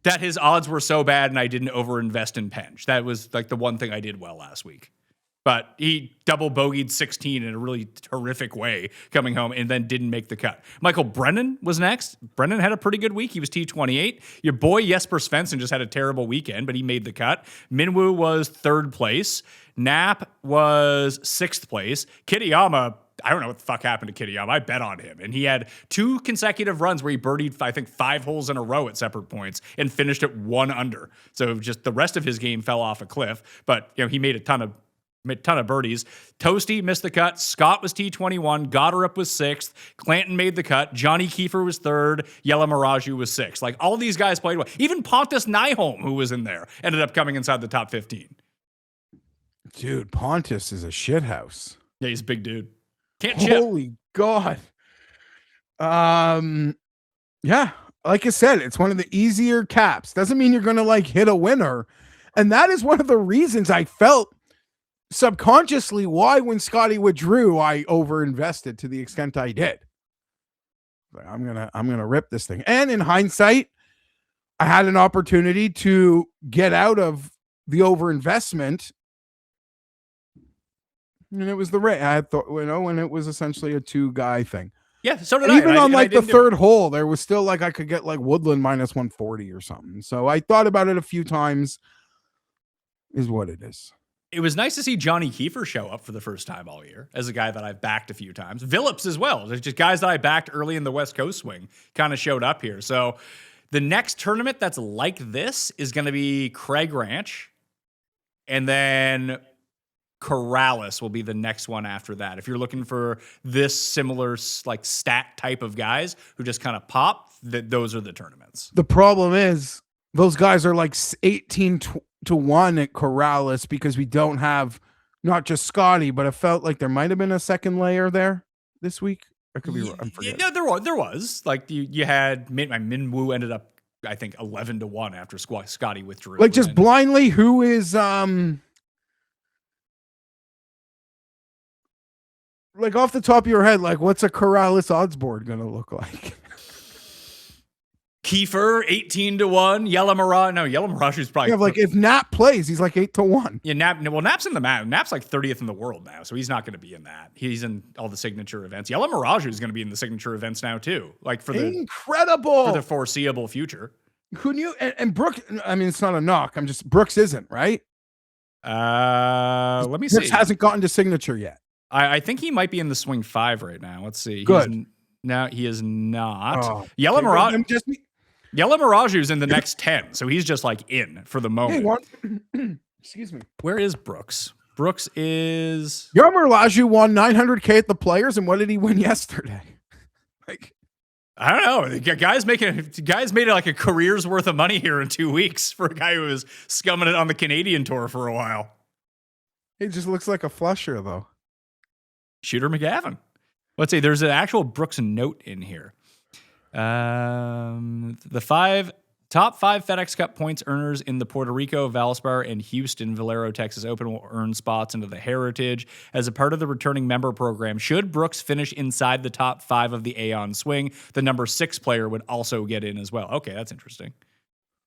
that his odds were so bad and I didn't overinvest in Penge. That was the one thing I did well last week. But he double bogeyed 16 in a really horrific way coming home and then didn't make the cut. Michael Brennan was next. Brennan had a pretty good week. He was T28. Your boy Jesper Svensson just had a terrible weekend, but he made the cut. Minwoo was 3rd place. Knapp was 6th place. Kitayama, I don't know what the fuck happened to Kitayama. I bet on him. And he had 2 consecutive runs where he birdied, I think, 5 holes in a row at separate points and finished at 1 under. So just the rest of his game fell off a cliff. But he made a ton of birdies. Toasty missed the cut. Scott was T21. Goddard was 6th. Clanton made the cut. Johnny Kiefer was 3rd. Yella Miraju was 6th. All these guys played well. Even Pontus Nyholm, who was in there, ended up coming inside the top 15. Dude, Pontus is a shithouse. Yeah, he's a big dude. Can't chip. Holy God. Yeah, like I said, it's one of the easier caps. Doesn't mean you're going to hit a winner. And that is one of the reasons I felt subconsciously why when Scotty withdrew, I overinvested to the extent I did. I'm going to rip this thing. And in hindsight, I had an opportunity to get out of the overinvestment. And it was the rate. I thought, when it was essentially a 2-guy thing. Yeah, so did and I. Even on the 3rd hole, there was still I could get Woodland minus 140 or something. So I thought about it a few times. Is what it is. It was nice to see Johnny Kiefer show up for the first time all year as a guy that I've backed a few times. Phillips as well. There's just guys that I backed early in the West Coast swing kind of showed up here. So the next tournament that's like this is going to be Craig Ranch. And then Corrales will be the next one after that. If you're looking for this similar stat type of guys who just kind of pop, those are the tournaments. The problem is those guys are 18 to 1 at Corrales because we don't have not just Scotty, but it felt like there might have been a second layer there this week. I could be wrong. I'm forgetting. Yeah, there was. You had Minwoo ended up, I think, 11 to 1 after Scotty withdrew. Just blindly, who is off the top of your head, what's a Corrales odds board going to look like? Kiefer, 18 to 1. Yella Mirage is probably... if Knapp plays, he's 8 to 1. Yeah, Knapp's in the map. Knapp's 30th in the world now, so he's not going to be in that. He's in all the signature events. Yella Mirage is going to be in the signature events now, too. For the foreseeable future. Who knew? And Brooks, I mean, it's not a knock. Brooks isn't, right? Let me see. Brooks hasn't gotten to signature yet. I think he might be in the swing 5 right now. Let's see. Good. He is not. Oh, Yellow okay, Mirage. I'm just Yellow Mirage's in the next 10, so he's just like in for the moment. excuse me. Where is Brooks? Brooks is. Your Mirage won 900K at the Players, and what did he win yesterday? Like, I don't know. The guy's made like a career's worth of money here in 2 weeks for a guy who was scumming it on the Canadian tour for a while. he just looks like a flusher, though. Shooter McGavin. Let's see. There's an actual Brooks note in here. The top 5 FedEx Cup points earners in the Puerto Rico, Valspar, and Houston Valero Texas Open will earn spots into the Heritage. As a part of the returning member program, should Brooks finish inside the top 5 of the Aon swing, the number 6 player would also get in as well. Okay, that's interesting.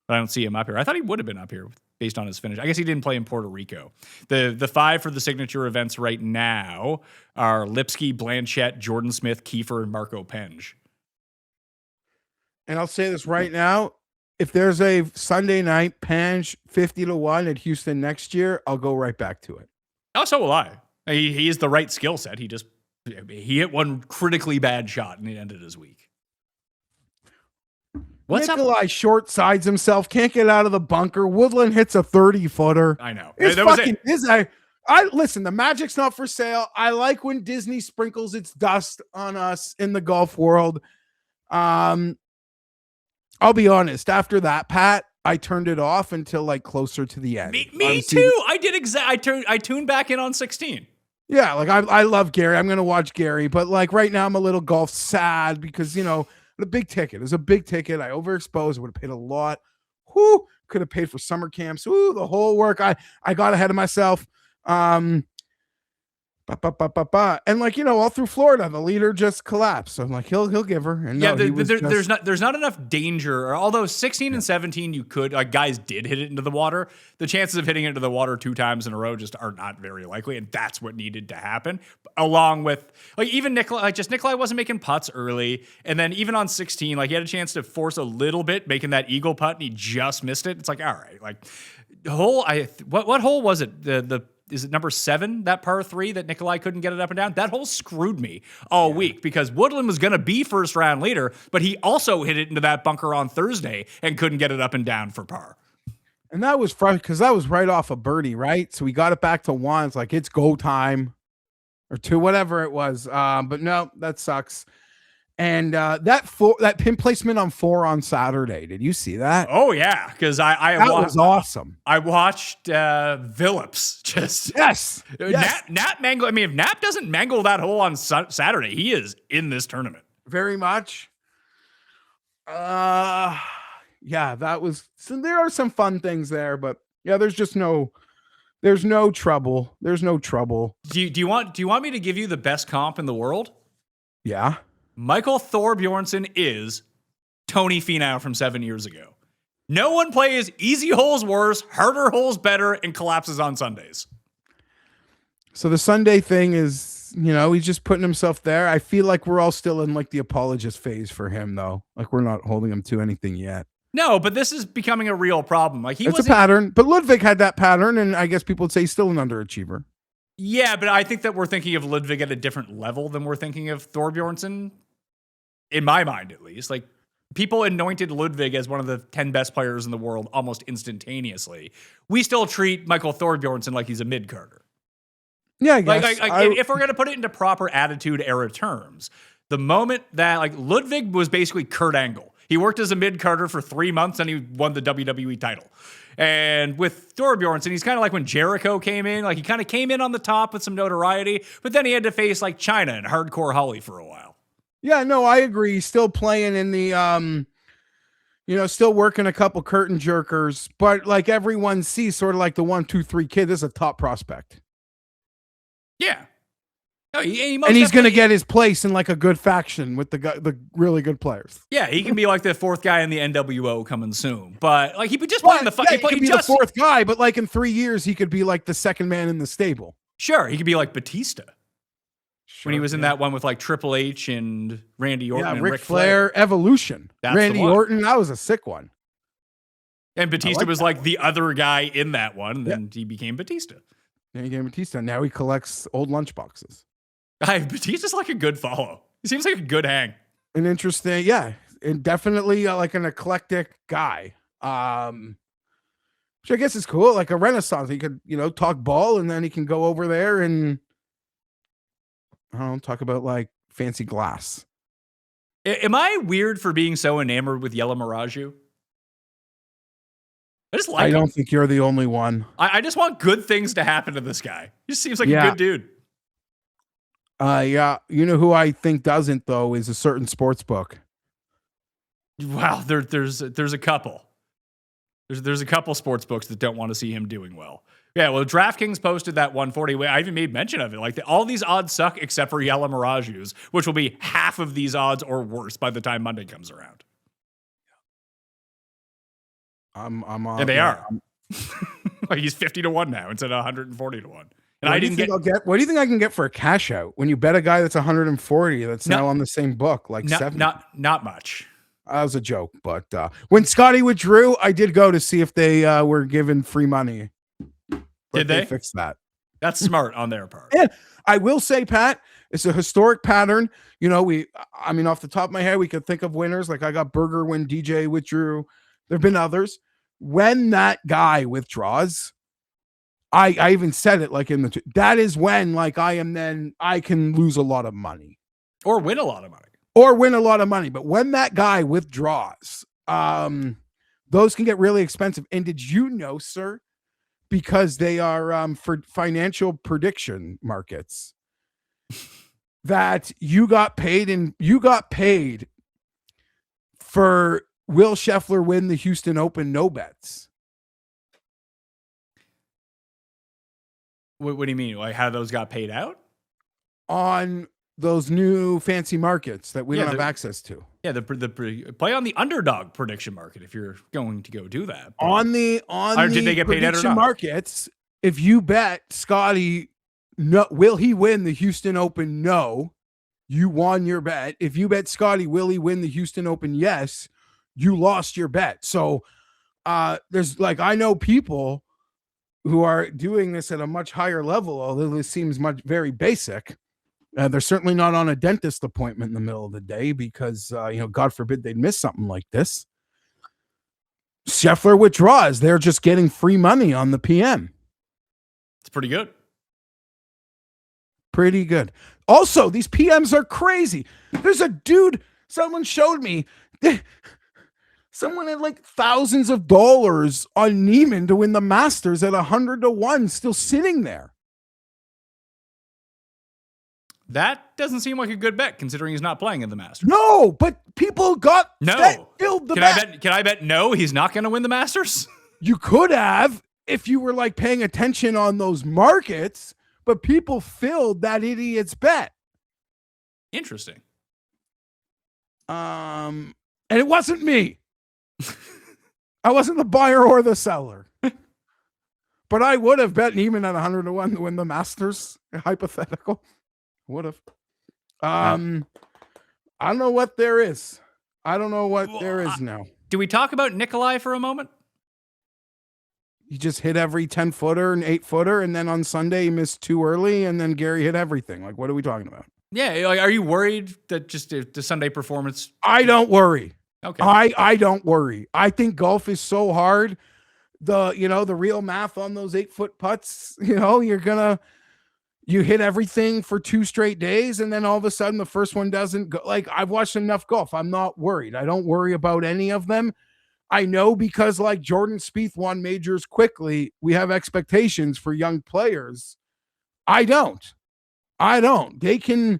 But I don't see him up here. I thought he would have been up here based on his finish. I guess he didn't play in Puerto Rico. The 5 for the signature events right now are Lipsky, Blanchette, Jordan Smith, Kiefer, and Marco Penge. And I'll say this right now. If there's a Sunday night Penge 50-1 at Houston next year, I'll go right back to it. Oh, so will I. He is the right skill set. He hit one critically bad shot and it ended his week. What's Nikolai short sides himself, can't get out of the bunker. Woodland hits a 30-footer. I know. It's That was fucking it. I listen, the Magic's not for sale. I like when Disney sprinkles its dust on us in the golf world. I'll be honest, after that, Pat, I turned it off until like closer to the end. Me too. I did I tuned back in on 16. Yeah, like I love Gary. I'm gonna watch Gary, but like right now I'm a little golf sad because the big ticket. It was a big ticket. I overexposed. I would have paid a lot. Whoo, could have paid for summer camps. Ooh, the whole work. I got ahead of myself. And all through Florida, the leader just collapsed. So I'm like, he'll give her. And yeah, no, there's not enough danger. Or although 16 and 17, you could guys did hit it into the water. The chances of hitting it into the water 2 times in a row just are not very likely, and that's what needed to happen. Along with even Nikolai wasn't making putts early, and then even on 16, he had a chance to force a little bit, making that eagle putt, and he just missed it. It's like, all right, what hole was it? Is it number 7, that par 3 that Nikolai couldn't get it up and down? That hole screwed me all week because Woodland was going to be first round leader, but he also hit it into that bunker on Thursday and couldn't get it up and down for par. And that was frustrating because that was right off a birdie, right? So we got it back to 1. It's like, it's go time or 2, whatever it was. But no, that sucks. And that pin placement on 4 on Saturday. Did you see that? Oh yeah, because that was awesome. I watched Phillips just yes. Nap mangle. I mean, if Nap doesn't mangle that hole on Saturday, he is in this tournament. Very much. Yeah, that was. So there are some fun things there, but yeah, there's no trouble. There's no trouble. Do you want me to give you the best comp in the world? Yeah. Michael Thorbjornsen is Tony Finau from 7 years ago. No one plays easy holes worse, harder holes better, and collapses on Sundays. So the Sunday thing is, he's just putting himself there. I feel like we're all still in the apologist phase for him, though. Like we're not holding him to anything yet. No, but this is becoming a real problem. It's a pattern, but Ludwig had that pattern, and I guess people would say he's still an underachiever. Yeah, but I think that we're thinking of Ludwig at a different level than we're thinking of Thorbjornsen. In my mind, at least. People anointed Ludwig as one of the 10 best players in the world almost instantaneously. We still treat Michael Thorbjornsen like he's a mid-carder. Yeah, I guess. If we're going to put it into proper attitude era terms, the moment that Ludwig was basically Kurt Angle. He worked as a mid-carder for 3 months and he won the WWE title. And with Thorbjornsen, he's kind of like when Jericho came in. He kind of came in on the top with some notoriety, but then he had to face China and Hardcore Holly for a while. Yeah, no, I agree. He's still playing in the, still working a couple curtain jerkers, but everyone sees sort of the 1, 2, 3 kid. This is a top prospect. Yeah. No, and he's going to get his place in a good faction with the really good players. Yeah, he can be the 4th guy in the NWO coming soon. But he would just play in the he could be the 4th guy, but in 3 years he could be the 2nd man in the stable. Sure, he could be like Batista. When he was in that one with Triple H and Randy Orton and Ric Flair. Evolution. That's Randy Orton, that was a sick one. And Batista was the other guy in that one, and then he became Batista. Yeah, he became Batista. Now he collects old lunchboxes. He's just like a good follow. He seems like a good hang. An interesting, yeah, and definitely like an eclectic guy. Which I guess is cool, like a renaissance. He could, talk ball, and then he can go over there and I don't know, talk about like fancy glass. Am I weird for being so enamored with Yellow Miraju? I just like I him. don't think you're the only one. I just want good things to happen to this guy. He just seems like a good dude. Yeah. You know who I think doesn't, though, is a certain sports book. Wow, there's a couple. There's a couple sports books that don't want to see him doing well. Yeah, well, DraftKings posted that 140. I even made mention of it. Like all these odds suck except for Yellow Miraju's, which will be half of these odds or worse by the time Monday comes around. I'm and they are. Like he's 50-1 now instead of 140-1. And what do you think I can get for a cash out when you bet a guy that's 140 that's now on the same book, like 70? Not much. That was a joke, but when Scotty withdrew, I did go to see if they were given free money. Did they fix that? That's smart on their part. Yeah, I will say, Pat, it's a historic pattern. Off the top of my head, we could think of winners. Like I got Berger when DJ withdrew. There have been others. When that guy withdraws, I even said it like that is when like I can lose a lot of money. Or win a lot of money. But when that guy withdraws, those can get really expensive. And did you know, sir, because they are for financial prediction markets, that you got paid for Will Scheffler win the Houston Open no bets? What do you mean? Like how those got paid out? On those new fancy markets that we don't have access to. Yeah, the play on the underdog prediction market if you're going to go do that. On the did they get paid out or not? Markets, if you bet Scotty, no, will he win the Houston Open? No, you won your bet. If you bet Scotty, will he win the Houston Open? Yes, you lost your bet. So there's I know people who are doing this at a much higher level, although this seems very basic. They're certainly not on a dentist appointment in the middle of the day because, God forbid they'd miss something like this. Scheffler withdraws. They're just getting free money on the PM. It's pretty good. Pretty good. Also, these PMs are crazy. There's a dude, someone showed me, someone had like thousands of dollars on Neiman to win the Masters at 100-1 still sitting there. That doesn't seem like a good bet considering he's not playing in the Masters. No, but people filled the bet. Can I bet no, he's not going to win the Masters? You could have if you were like paying attention on those markets, but people filled that idiot's bet. Interesting. And it wasn't me. I wasn't the buyer or the seller. But I would have bet Neiman at 100-1 to win the Masters. Hypothetical. Would have. I don't know what there is. I don't know what there is now. Do we talk about Nikolai for a moment? He just hit every 10-footer and 8-footer, and then on Sunday he missed 2 early, and then Gary hit everything. Like, what are we talking about? Yeah, like, are you worried that just the Sunday performance? I don't worry. Okay. I don't worry. I think golf is so hard. The real math on those 8-foot putts, you hit everything for 2 straight days, and then all of a sudden the first one doesn't go. Like, I've watched enough golf. I'm not worried. I don't worry about any of them. I know because like Jordan Spieth won majors quickly, we have expectations for young players. I don't. They can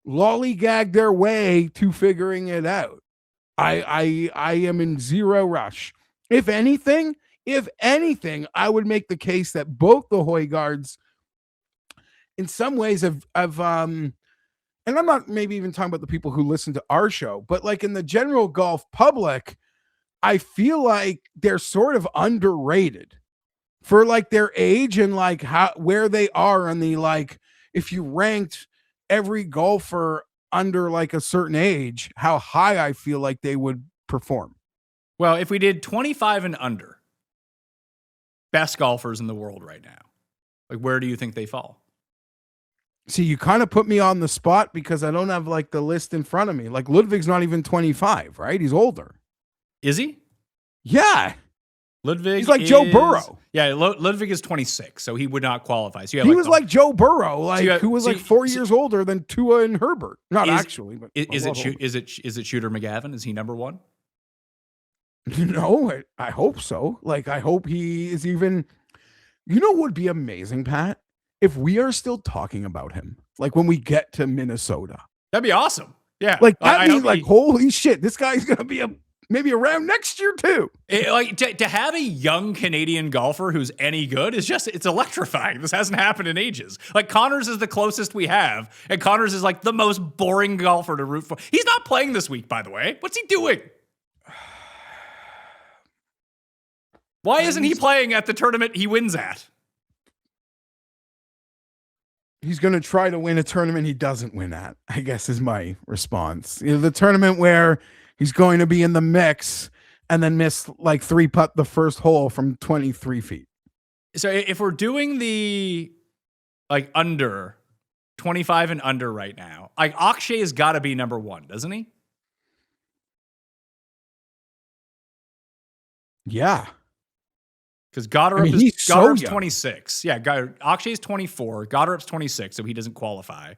lollygag their way to figuring it out. I am in zero rush. If anything, I would make the case that both the Højgaards in some ways have and I'm not maybe even talking about the people who listen to our show, but like in the general golf public, I feel like they're sort of underrated for like their age and like where they are on the, like, if you ranked every golfer under like a certain age, how high I feel like they would perform. Well, if we did 25 and under best golfers in the world right now, like where do you think they fall? See, you kind of put me on the spot because I don't have like the list in front of me. Like Ludwig's not even 25, right? He's older. Is he? Yeah. Ludwig He's like Joe Burrow. Yeah, Ludwig is 26, so he would not qualify. So he was like Joe Burrow, like so who was like 4 years older than Tua and Herbert. Not actually, but is it Shooter McGavin? Is he number one? No, I hope so. Like I hope he is even. You know what would be amazing, Pat? If we are still talking about him, like when we get to Minnesota. That'd be awesome. Yeah. Like that means like, holy shit, this guy's going to be maybe around next year too. Like to have a young Canadian golfer who's any good is it's electrifying. This hasn't happened in ages. Like Connors is the closest we have. And Connors is like the most boring golfer to root for. He's not playing this week, by the way. What's he doing? Why isn't he playing at the tournament he wins at? He's going to try to win a tournament he doesn't win at, I guess is my response. You know, the tournament where he's going to be in the mix and then miss like 3-putt the first hole from 23 feet. So if we're doing the like under 25 and under right now, like Akshay has got to be number one, doesn't he? Yeah. Because Goddard's so 26. Yeah, Akshay's 24. Goddard's 26, so he doesn't qualify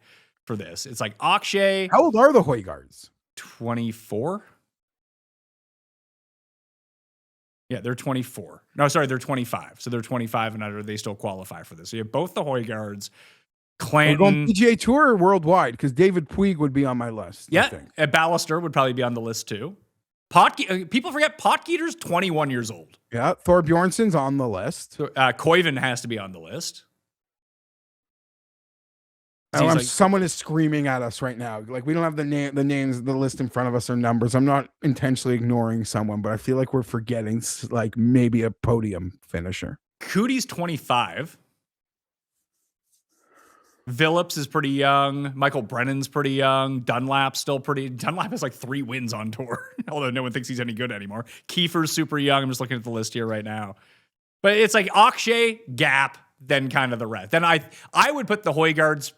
for this. It's like Akshay. How old are the Højgaards? 24? Yeah, they're 24. No, sorry, they're 25. So they're 25 and under. They still qualify for this. So you have both the Højgaards. Clanton. We're going PGA Tour or worldwide? Because David Puig would be on my list. Yeah, Ballister would probably be on the list too. People forget Potgieter's 21 years old. Yeah, Thor Bjornsson's on the list. Koiven has to be on the list. Someone is screaming at us right now. Like we don't have the names, the list in front of us or numbers. I'm not intentionally ignoring someone, but I feel like we're forgetting like maybe a podium finisher. Cootie's 25. Phillips is pretty young. Michael Brennan's pretty young. Dunlap has like 3 wins on tour, although no one thinks he's any good anymore. Kiefer's super young. I'm just looking at the list here right now. But it's like Akshay, Gap, then kind of the rest. Then I would put the Højgaards,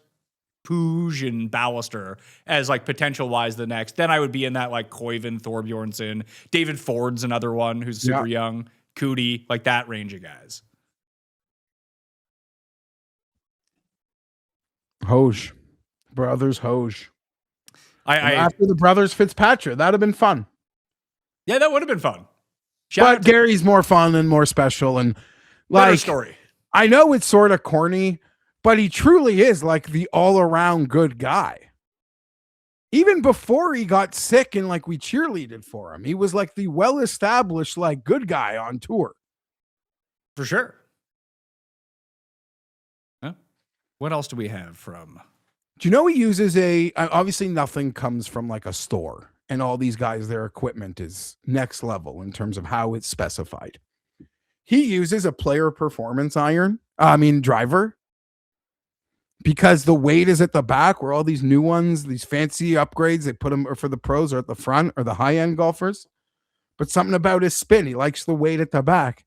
Puig, and Ballister as like potential-wise the next. Then I would be in that like Koiven, Thorbjornsen. David Ford's another one who's super young. Cootie, like that range of guys. Hoge. Brothers Hoge. After the brothers Fitzpatrick, that'd have been fun. Yeah, that would have been fun. But Gary's more fun and more special and like better story. I know it's sort of corny, but he truly is like the all-around good guy. Even before he got sick and like we cheerleaded for him, he was like the well-established like good guy on tour. For sure. What else do we have from? Do you know he uses obviously nothing comes from like a store and all these guys, their equipment is next level in terms of how it's specified. He uses a player performance driver because the weight is at the back where all these new ones, these fancy upgrades, they put them for the pros or at the front or the high end golfers, but something about his spin. He likes the weight at the back.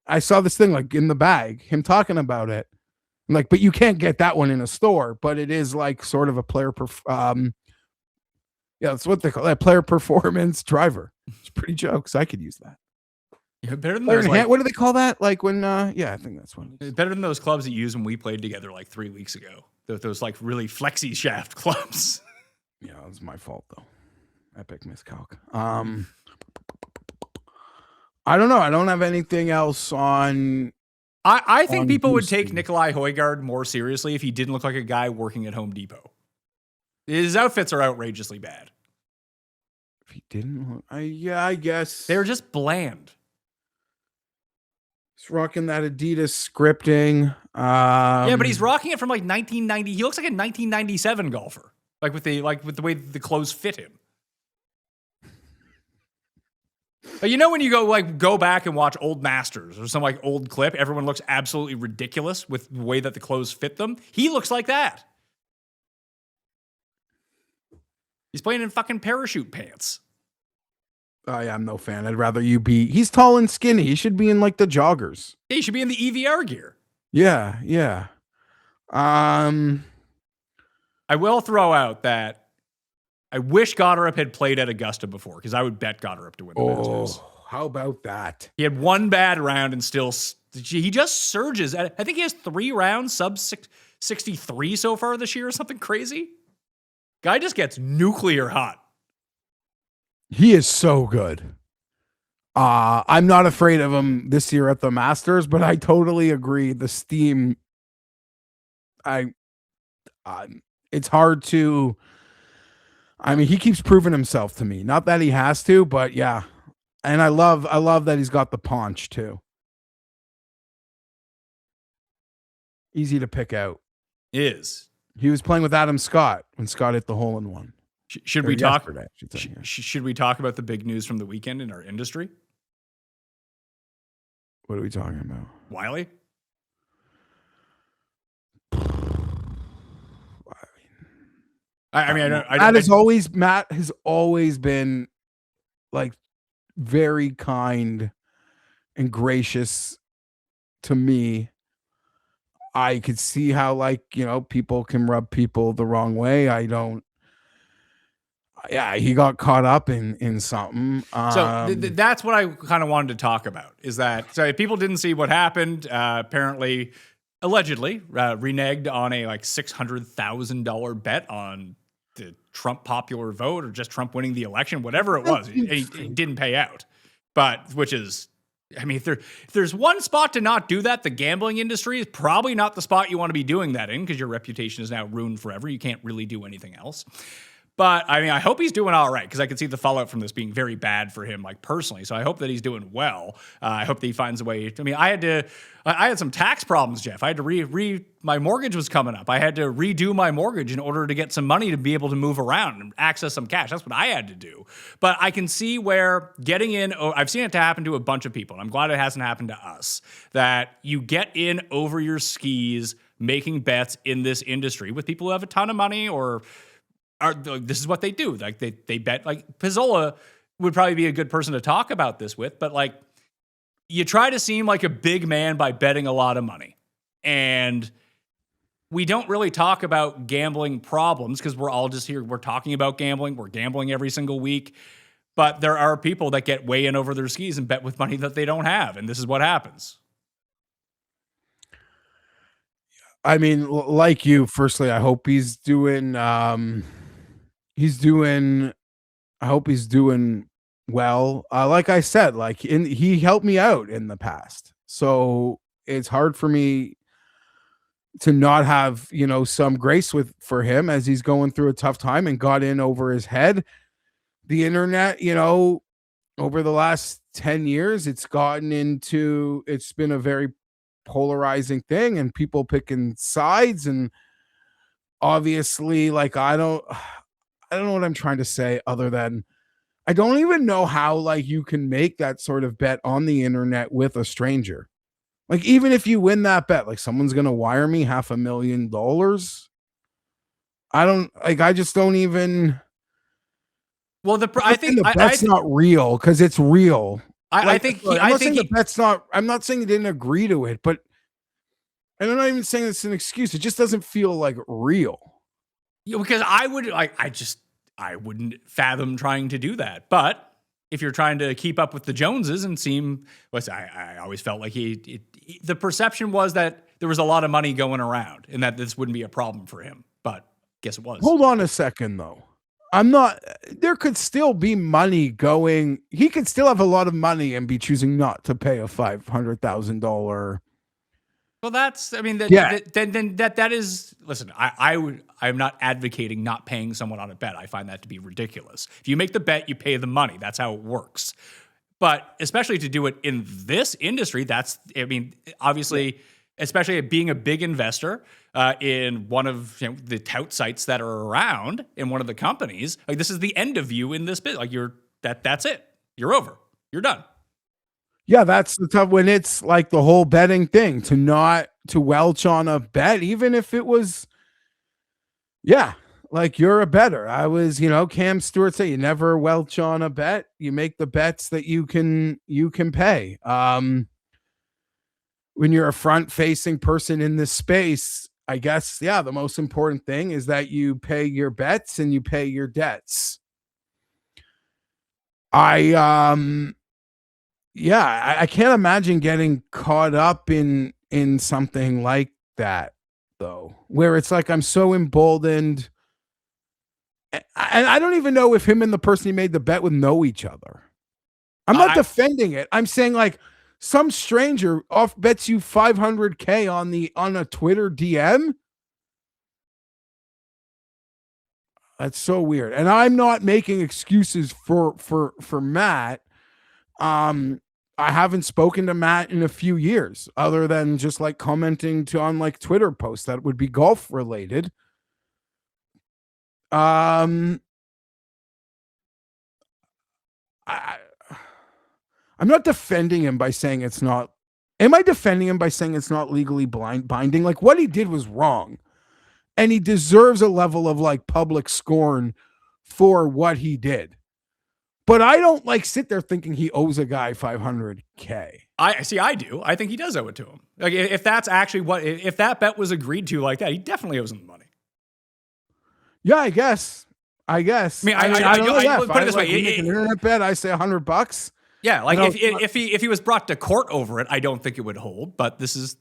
I saw this thing like in the bag, him talking about it. Like, but you can't get that one in a store, but it is like sort of a player, that's what they call it, player performance driver. It's pretty jokes. I could use that. Yeah, better than those, what do they call that? Like when, I think that's one. It's better than those clubs that you used when we played together like 3 weeks ago. Those like really flexi shaft clubs. Yeah, it was my fault though. Epic miscalc. I don't know. I don't have anything else on. I think people would take Nikolai Højgaard more seriously if he didn't look like a guy working at Home Depot. His outfits are outrageously bad. If he didn't, I guess. They're just bland. He's rocking that Adidas scripting. Yeah, but he's rocking it from like 1990. He looks like a 1997 golfer. Like with the way the clothes fit him. You know when you go back and watch old Masters or some like old clip, everyone looks absolutely ridiculous with the way that the clothes fit them. He looks like that. He's playing in fucking parachute pants. I'm no fan. I'd rather you be. He's tall and skinny. He should be in like the joggers. Yeah, he should be in the EVR gear. Yeah. I will throw out that I wish Goddard had played at Augusta before, because I would bet Goddard to win the Masters. How about that? He had one bad round and still he just surges. I think he has 3 rounds sub 63 so far this year or something crazy. Guy just gets nuclear hot. He is so good. I'm not afraid of him this year at the Masters, but I totally agree. The steam, it's hard to. I mean, he keeps proving himself to me. Not that he has to, but yeah. And I love that he's got the paunch too. Easy to pick out. Is. He was playing with Adam Scott when Scott hit the hole in one. Should we talk? Should we talk about the big news from the weekend in our industry? What are we talking about? Wiley? Matt has always been like very kind and gracious to me. I could see how, like, you know, people can rub people the wrong way. He got caught up in something. That's what I kind of wanted to talk about, is that, so if people didn't see what happened, apparently, allegedly, reneged on a like $600,000 bet on the Trump popular vote, or just Trump winning the election, whatever it was. He didn't pay out, but which is, I mean, if there's one spot to not do that, the gambling industry is probably not the spot you want to be doing that in, because your reputation is now ruined forever. You can't really do anything else. But I mean, I hope he's doing all right, because I can see the fallout from this being very bad for him, like personally. So I hope that he's doing well. I hope that he finds a way. I mean, I had some tax problems, Jeff. I had to my mortgage was coming up. I had to redo my mortgage in order to get some money to be able to move around and access some cash. That's what I had to do. But I can see where getting in, I've seen it to happen to a bunch of people, and I'm glad it hasn't happened to us, that you get in over your skis making bets in this industry with people who have a ton of money, or this is what they do. Like they bet. Like Pizzola would probably be a good person to talk about this with, but like, you try to seem like a big man by betting a lot of money. And we don't really talk about gambling problems, because we're all just here. We're talking about gambling. We're gambling every single week. But there are people that get way in over their skis and bet with money that they don't have. And this is what happens. I mean, like you, firstly, I hope he's doing, I hope he's doing well. Like I said, like he helped me out in the past. So it's hard for me to not have, you know, some grace for him as he's going through a tough time and got in over his head. The internet, you know, over the last 10 years, it's been a very polarizing thing, and people picking sides. And obviously, like, I don't know what I'm trying to say, other than I don't even know how, like, you can make that sort of bet on the internet with a stranger. Like, even if you win that bet, like, someone's going to wire me $500,000. I just don't even. Well, I think the bet's not real, because it's real. I think the bet's not. I'm not saying he didn't agree to it, but I'm not even saying it's an excuse. It just doesn't feel like real. Yeah, because I wouldn't fathom trying to do that. But if you're trying to keep up with the Joneses and I always felt like the perception was that there was a lot of money going around and that this wouldn't be a problem for him. But guess it was. Hold on a second, though. There could still be money going. He could still have a lot of money and be choosing not to pay a $500,000. Well, that's, I mean, that is, listen, I'm not advocating not paying someone on a bet. I find that to be ridiculous. If you make the bet, you pay the money. That's how it works. But especially to do it in this industry, obviously, especially being a big investor in one of the tout sites that are around in one of the companies, like, this is the end of you in this bit. Like, that's it. You're over. You're done. Yeah, that's the tough, when it's like the whole betting thing, to welch on a bet, even if it was, like, you're a bettor. I was, Cam Stewart said, you never welch on a bet. You make the bets that you can pay. When you're a front facing person in this space, I guess, yeah, the most important thing is that you pay your bets and you pay your debts. I can't imagine getting caught up in something like that, though, where it's like I'm so emboldened. And I don't even know if him and the person he made the bet with know each other. I'm not defending it. I'm saying like some stranger off bets you $500K on a Twitter DM. That's so weird. And I'm not making excuses for Matt. I haven't spoken to Matt in a few years, other than just like commenting on like Twitter posts that would be golf related. I'm not defending him by saying it's not. Am I defending him by saying it's not legally binding? Like what he did was wrong. And he deserves a level of like public scorn for what he did. But I don't like sit there thinking he owes a guy $500K. I do. I think he does owe it to him. Like if that's actually if that bet was agreed to like that, he definitely owes him the money. Yeah, I guess. I mean, I don't put it this way: make an internet bet, I say $100. Yeah, like if he was brought to court over it, I don't think it would hold. But this is,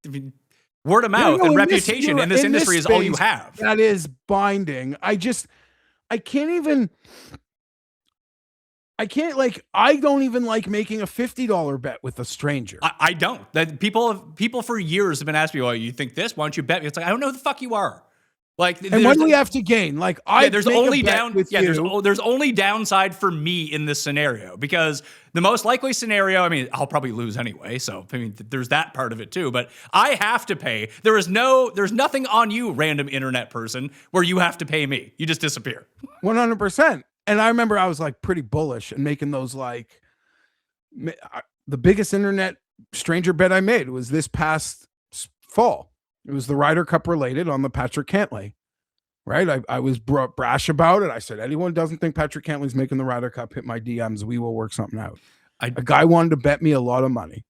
I mean, word of mouth and reputation in this industry is all you have. That is binding. I don't even like making a $50 bet with a stranger. I don't. That people for years have been asking me, "Well, you think this? Why don't you bet me?" It's like I don't know who the fuck you are. Like, and what do we have to gain? Like, there's only there's only downside for me in this scenario, because the most likely scenario, I mean, I'll probably lose anyway. So, I mean, there's that part of it too, but I have to pay. There's nothing on you, random internet person, where you have to pay me. You just disappear. 100%. And I remember I was like pretty bullish and making those like the biggest internet stranger bet I made was this past fall. It was the Ryder Cup related on the Patrick Cantlay, right? I was brash about it. I said, anyone doesn't think Patrick Cantlay's making the Ryder Cup, hit my DMs. We will work something out. A guy wanted to bet me a lot of money.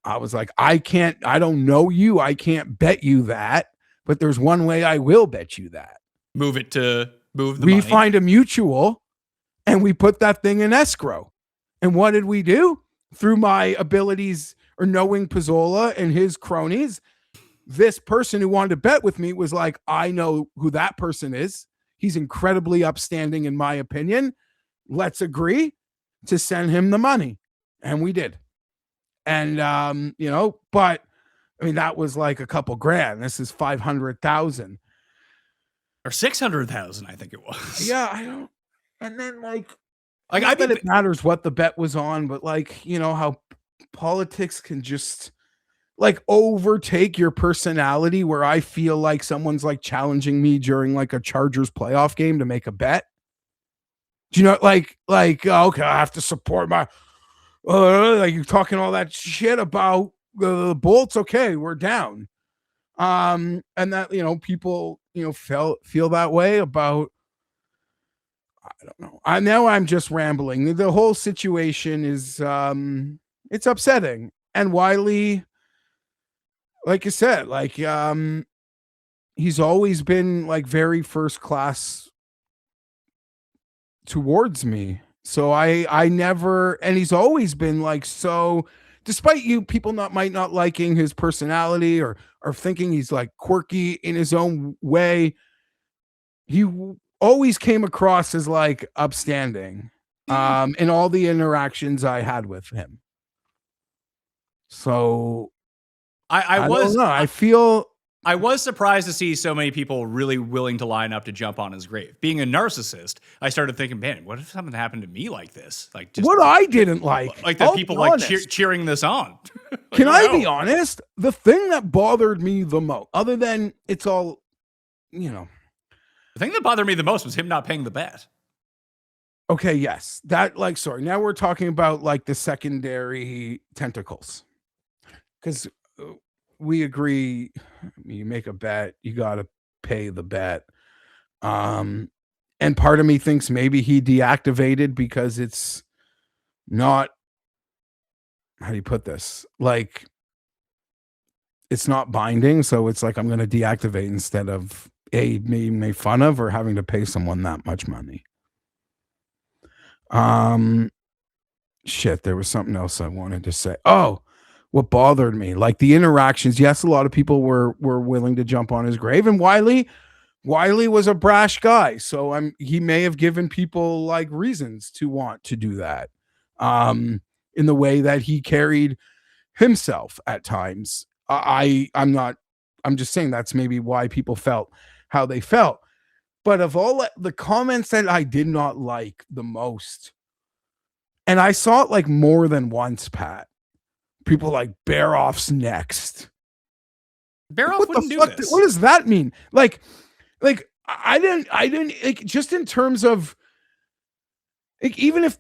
I was like, I don't know you. I can't bet you that, but there's one way I will bet you that. Move the money. Find a mutual and we put that thing in escrow. And what did we do? Through my abilities or knowing Pizzola and his cronies, this person who wanted to bet with me was like, I know who that person is. He's incredibly upstanding in my opinion. Let's agree to send him the money. And we did. And, but I mean, that was like a couple grand. This is 500,000 or 600,000. I think it was. Yeah. I don't. And then I bet it matters what the bet was on, but how politics can just overtake your personality, where I feel like someone's challenging me during a Chargers playoff game to make a bet. Do you know, okay, I have to support my, you're talking all that shit about the Bolts. Okay, we're down. And that, people, feel that way about, I don't know. I'm just rambling. The whole situation is, it's upsetting. And Wiley, like I said, he's always been very first class towards me. So I never, and he's always been so, despite people might not liking his personality or thinking he's quirky in his own way, he always came across as upstanding in all the interactions I had with him. So I was surprised to see so many people really willing to line up to jump on his grave. Being a narcissist, I started thinking, man, what if something happened to me like this? What I didn't like the people cheering this on. Can I be honest? The thing that bothered me the most, other than it's all, the thing that bothered me the most was him not paying the bet. Okay, yes. That sorry. Now we're talking about the secondary tentacles. Because we agree, you make a bet, you got to pay the bet. And part of me thinks maybe he deactivated because it's not, how do you put this? it's not binding, so it's like I'm going to deactivate instead of being made fun of or having to pay someone that much money. Shit, there was something else I wanted to say. Oh, what bothered me, like the interactions. Yes, a lot of people were willing to jump on his grave, and Wiley was a brash guy, so he may have given people like reasons to want to do that. In the way that he carried himself at times. I'm just saying that's maybe why people felt how they felt. But of all the comments that I did not like the most, and I saw it like more than once, Pat, people like Baroff's next. Baroff What wouldn't the do fuck? this. What does that mean? Like I didn't like, just in terms of like, even if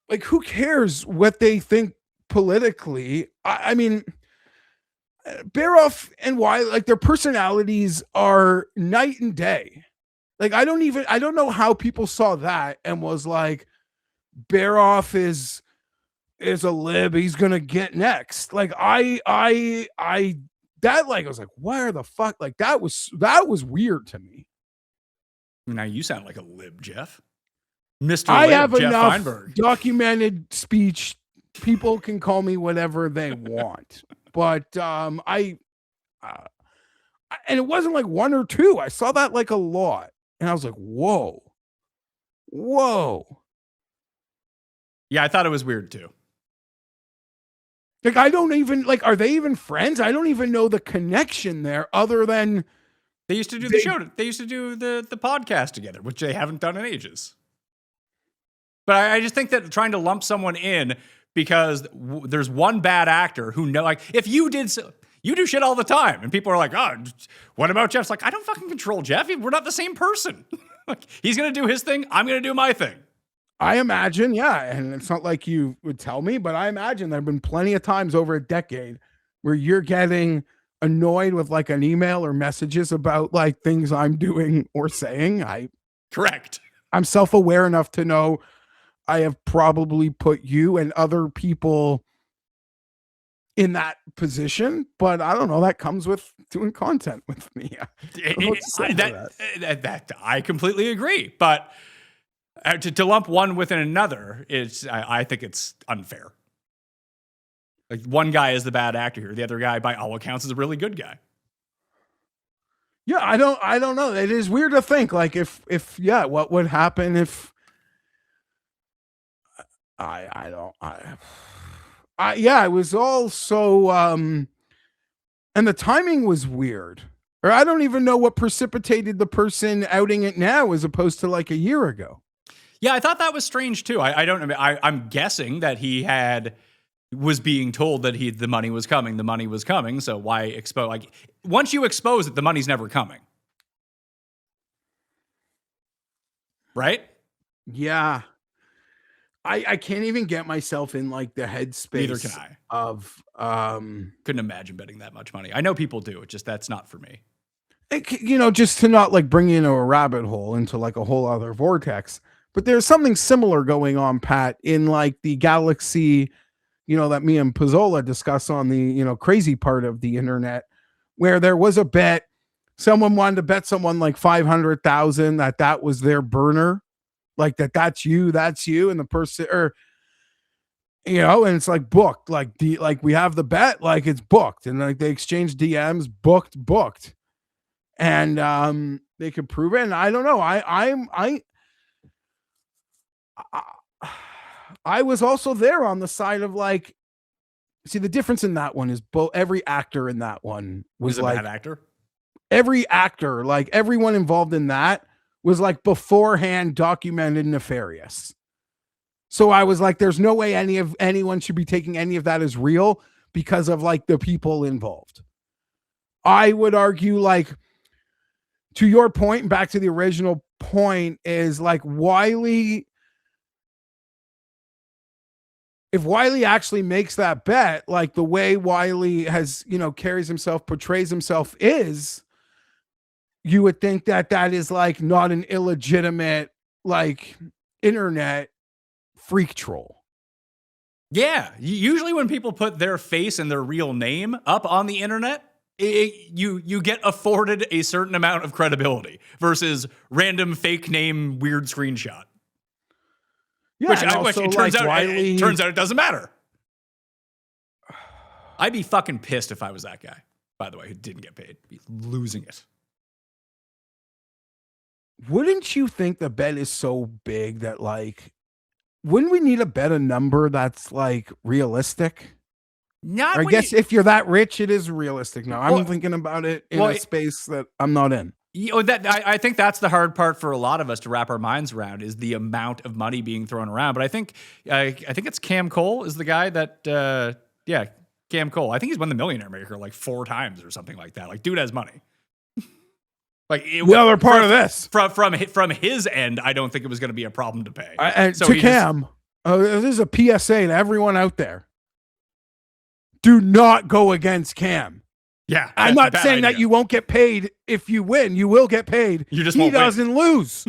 like who cares what they think politically? I mean, Baroff and Wiley, like their personalities are night and day. Like I don't know how people saw that and was like, Baroff is a lib, he's gonna get next. Like I that, like I was like, where the fuck? Like that was weird to me. Now you sound like a lib, Geoff. Mr. I Lib, have Geoff enough Fienberg. documented speech. People can call me whatever they want, but and it wasn't like one or two. I saw that like a lot, and I was like, whoa. Yeah, I thought it was weird too. Like I don't even like, are they even friends? I don't even know the connection there, other than they used to do the show. They used to do the podcast together, which they haven't done in ages. But I just think that trying to lump someone in because there's one bad actor who like if you did so, you do shit all the time, and people are like, oh, what about Geoff's? Like, I don't fucking control Geoff. We're not the same person. Like, he's gonna do his thing. I'm gonna do my thing. I imagine, yeah, and it's not like you would tell me, but I imagine there have been plenty of times over a decade where you're getting annoyed with like an email or messages about like things I'm doing or saying. Correct. I'm self-aware enough to know I have probably put you and other people in that position, but I don't know. That comes with doing content with me. That I completely agree, but to lump one within another, I think it's unfair. Like one guy is the bad actor here, the other guy, by all accounts, is a really good guy. Yeah, I don't know. It is weird to think like if what would happen if it was all so and the timing was weird. Or I don't even know what precipitated the person outing it now as opposed to like a year ago. Yeah, I thought that was strange too. I don't know. I'm guessing that he was being told that the money was coming. The money was coming. So why expose? Like once you expose it, the money's never coming. Right? Yeah. I can't even get myself in like the headspace. Neither can I. Of couldn't imagine betting that much money. I know people do. It's just that's not for me. Just to not like bring you into a rabbit hole, into like a whole other vortex. But there's something similar going on, Pat, in like the galaxy, that me and Pizzola discuss on the, crazy part of the internet, where there was a bet. Someone wanted to bet someone like 500,000 that was their burner. Like that's you. And the person, or, and it's like booked, like we have the bet, like it's booked. And like they exchange DMs, booked. And they could prove it. And I don't know. I was also there on the side of like, see, the difference in that one is every actor in that one was like a bad actor. Every actor, like everyone involved in that was like beforehand documented nefarious. So I was like, there's no way anyone should be taking any of that as real because of like the people involved. I would argue, like, to your point, back to the original point, is like Wiley. If Wiley actually makes that bet, like the way Wiley has, carries himself, portrays himself is, you would think that is like not an illegitimate, like internet freak troll. Yeah. Usually when people put their face and their real name up on the internet, You get afforded a certain amount of credibility versus random fake name weird screenshot. Yeah, which also, it turns out Wiley, it turns out it doesn't matter. I'd be fucking pissed if I was that guy, by the way, who didn't get paid. Be losing it. Wouldn't you think the bet is so big that, like, wouldn't we need a bet a number that's like realistic? Not I guess if you're that rich, it is realistic. Now I'm Well- thinking about it in well, a space that I'm not in. I think that's the hard part for a lot of us to wrap our minds around is the amount of money being thrown around. But I think it's Cam Cole is the guy that Cam Cole. I think he's won the Millionaire Maker like 4 times or something like that. Like, dude has money. Like The other part of this. From his end, I don't think it was going to be a problem to pay. To Cam, this is a PSA to everyone out there. Do not go against Cam. Yeah, I'm not saying that you won't get paid if you win. You will get paid. You just he won't win. doesn't lose.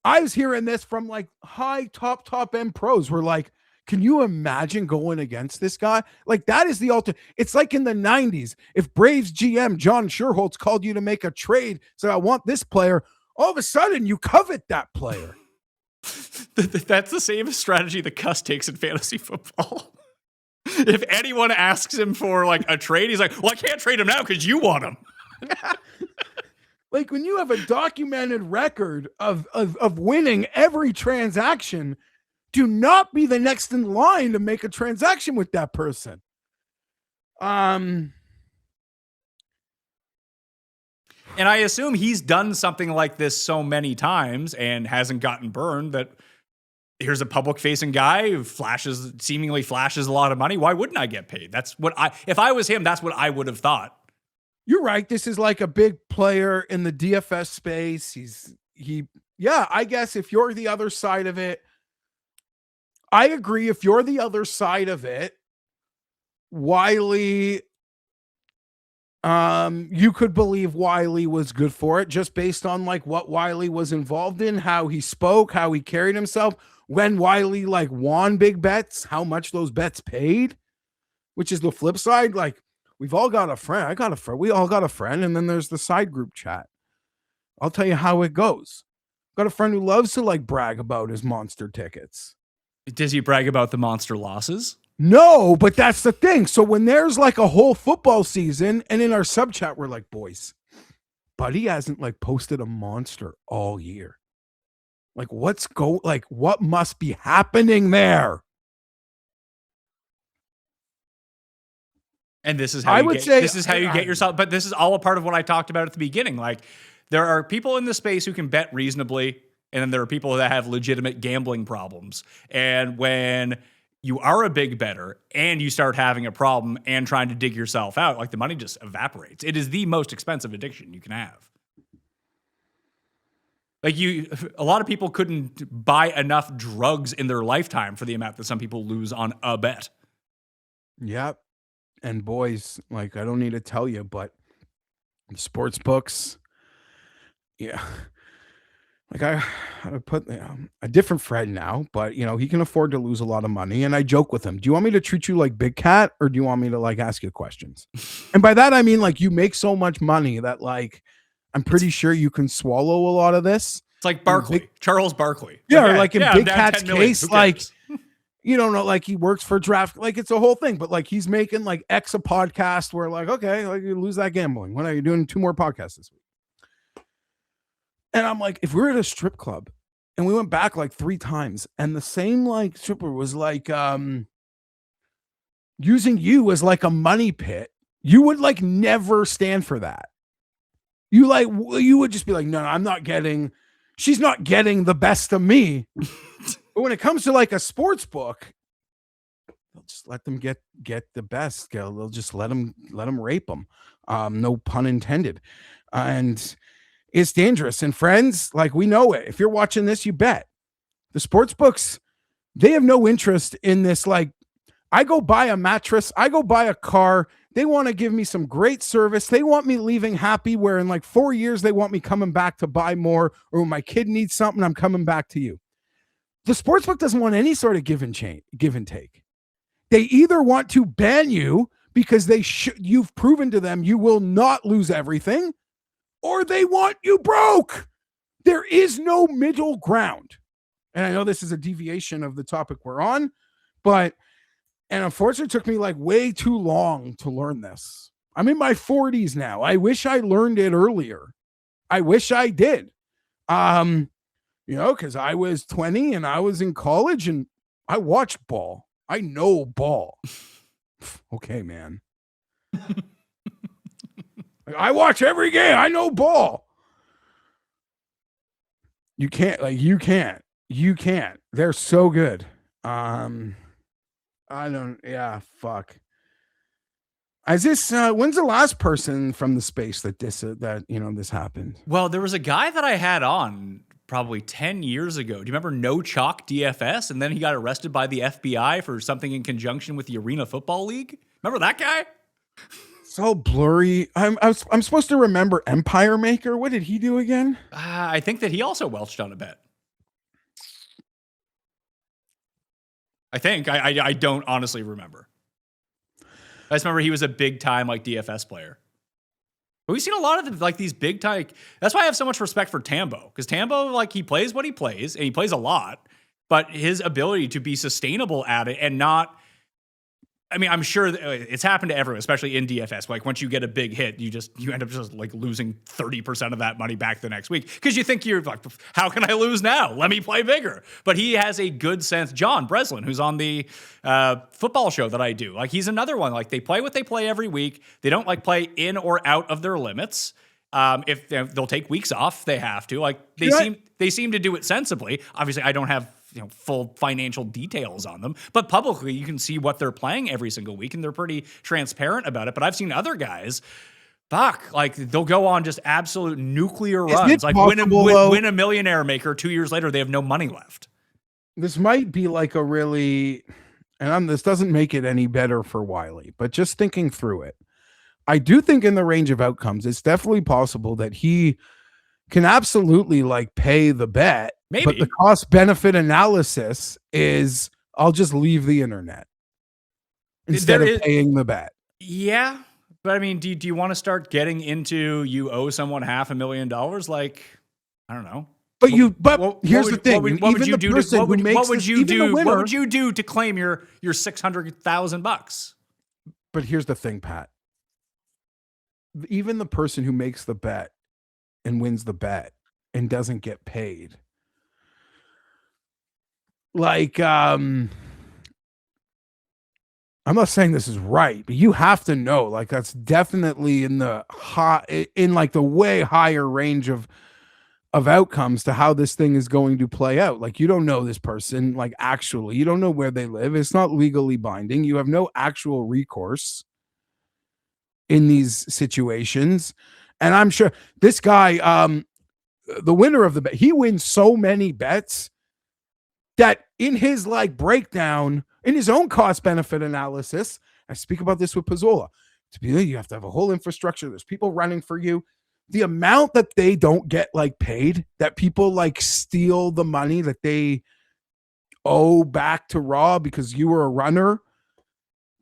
I was hearing this from like high top end pros. We're like, can you imagine going against this guy? Like, that is the ultimate. It's like in the 90s. If Braves GM John Sherholtz called you to make a trade, so I want this player, all of a sudden you covet that player. That's the same strategy that Cust takes in fantasy football. If anyone asks him for like a trade, he's like, well, I can't trade him now because you want him. Like, when you have a documented record of winning every transaction, do not be the next in line to make a transaction with that person. And I assume he's done something like this so many times and hasn't gotten burned that here's a public facing guy who seemingly flashes a lot of money. Why wouldn't I get paid? If I was him, that's what I would have thought. You're right. This is like a big player in the DFS space. I guess if you're the other side of it, I agree. If you're the other side of it, Wiley, you could believe Wiley was good for it just based on like what Wiley was involved in, how he spoke, how he carried himself. When Wiley like won big bets, how much those bets paid, which is the flip side. Like, we've all got a friend. I got a friend. We all got a friend. And then there's the side group chat. I'll tell you how it goes. Got a friend who loves to like brag about his monster tickets. Does he brag about the monster losses? No, but that's the thing. So when there's like a whole football season, and in our sub chat, we're like, boys, Buddy hasn't like posted a monster all year. Like, what must be happening there? And this is how you get yourself. But this is all a part of what I talked about at the beginning. Like, there are people in the space who can bet reasonably, and then there are people that have legitimate gambling problems. And when you are a big bettor and you start having a problem and trying to dig yourself out, like, the money just evaporates. It is the most expensive addiction you can have. Like, a lot of people couldn't buy enough drugs in their lifetime for the amount that some people lose on a bet. Yep. And boys, like, I don't need to tell you, but sports books, yeah. Like, I put a different friend now, but he can afford to lose a lot of money. And I joke with him, do you want me to treat you like Big Cat, or do you want me to like ask you questions? And by that, I mean, like, you make so much money that like, I'm pretty sure you can swallow a lot of this. It's like Barkley, Charles Barkley. Yeah, or like in Big Cat's case, like, you don't know, like, he works for draft, like, it's a whole thing, but like, he's making like X a podcast where like, okay, like, you lose that gambling. When are you doing 2 more podcasts this week? And I'm like, if we were at a strip club and we went back like 3 times and the same like stripper was like using you as like a money pit, you would like never stand for that. You would just be like, no, she's not getting the best of me. But when it comes to like a sports book, they'll just let them get the best. They'll just let them rape them. No pun intended. And it's dangerous. And friends, like, we know it. If you're watching this, you bet. The sports books, they have no interest in this. Like, I go buy a mattress, I go buy a car. They want to give me some great service. They want me leaving happy, where in like 4 years, they want me coming back to buy more, or when my kid needs something, I'm coming back to you. The sportsbook doesn't want any sort of give and take. They either want to ban you because you've proven to them you will not lose everything, or they want you broke. There is no middle ground. And I know this is a deviation of the topic we're on, and unfortunately it took me like way too long to learn this. I'm in my 40s now. I wish I learned it earlier. I wish I did. Because I was 20 and I was in college and I watched ball. I know ball. Okay, man. I watch every game. I know ball. You can't. They're so good. Fuck. Is this when's the last person from the space that this happened? Well, there was a guy that I had on probably 10 years ago. Do you remember No Chalk DFS? And then he got arrested by the FBI for something in conjunction with the Arena Football League. Remember that guy? So blurry. I'm supposed to remember Empire Maker. What did he do again? I think that he also welched on a bet. I think. I don't honestly remember. I just remember he was a big time like DFS player. But we've seen a lot of these big time. That's why I have so much respect for Tambo, because Tambo, he plays what he plays and he plays a lot, but his ability to be sustainable at it and not. I mean, I'm sure it's happened to everyone, especially in DFS. Like once you get a big hit, you end up just losing 30% of that money back the next week because you think you're like, how can I lose now? Let me play bigger. But he has a good sense. John Breslin, who's on the football show that I do, he's another one. They play what they play every week. They don't play in or out of their limits. If they'll take weeks off, they have to. They seem to do it sensibly. Obviously, I don't have full financial details on them, but publicly you can see what they're playing every single week and they're pretty transparent about it. But I've seen other guys, they'll go on just absolute nuclear runs, win a Millionaire Maker. 2 years later, they have no money left. This might be a really, this doesn't make it any better for Wiley, but just thinking through it, I do think in the range of outcomes, it's definitely possible that he can absolutely pay the bet. Maybe. But the cost benefit analysis is I'll just leave the internet instead of paying the bet. Yeah. But I mean, do you want to start getting into you owe someone $500,000? I don't know. But here's the thing. What would you do? What would you do to claim your $600,000? But here's the thing, Pat. Even the person who makes the bet and wins the bet and doesn't get paid. I'm not saying this is right, but you have to know, that's definitely in the the way higher range of outcomes to how this thing is going to play out. You don't know this person, actually, you don't know where they live. It's not legally binding. You have no actual recourse in these situations. And I'm sure this guy, the winner of the bet, he wins so many bets that in his breakdown, in his own cost benefit analysis, I speak about this with Pizzola. To be there, you have to have a whole infrastructure. There's people running for you. The amount that they don't get paid, that people steal the money that they owe back to Raw because you were a runner,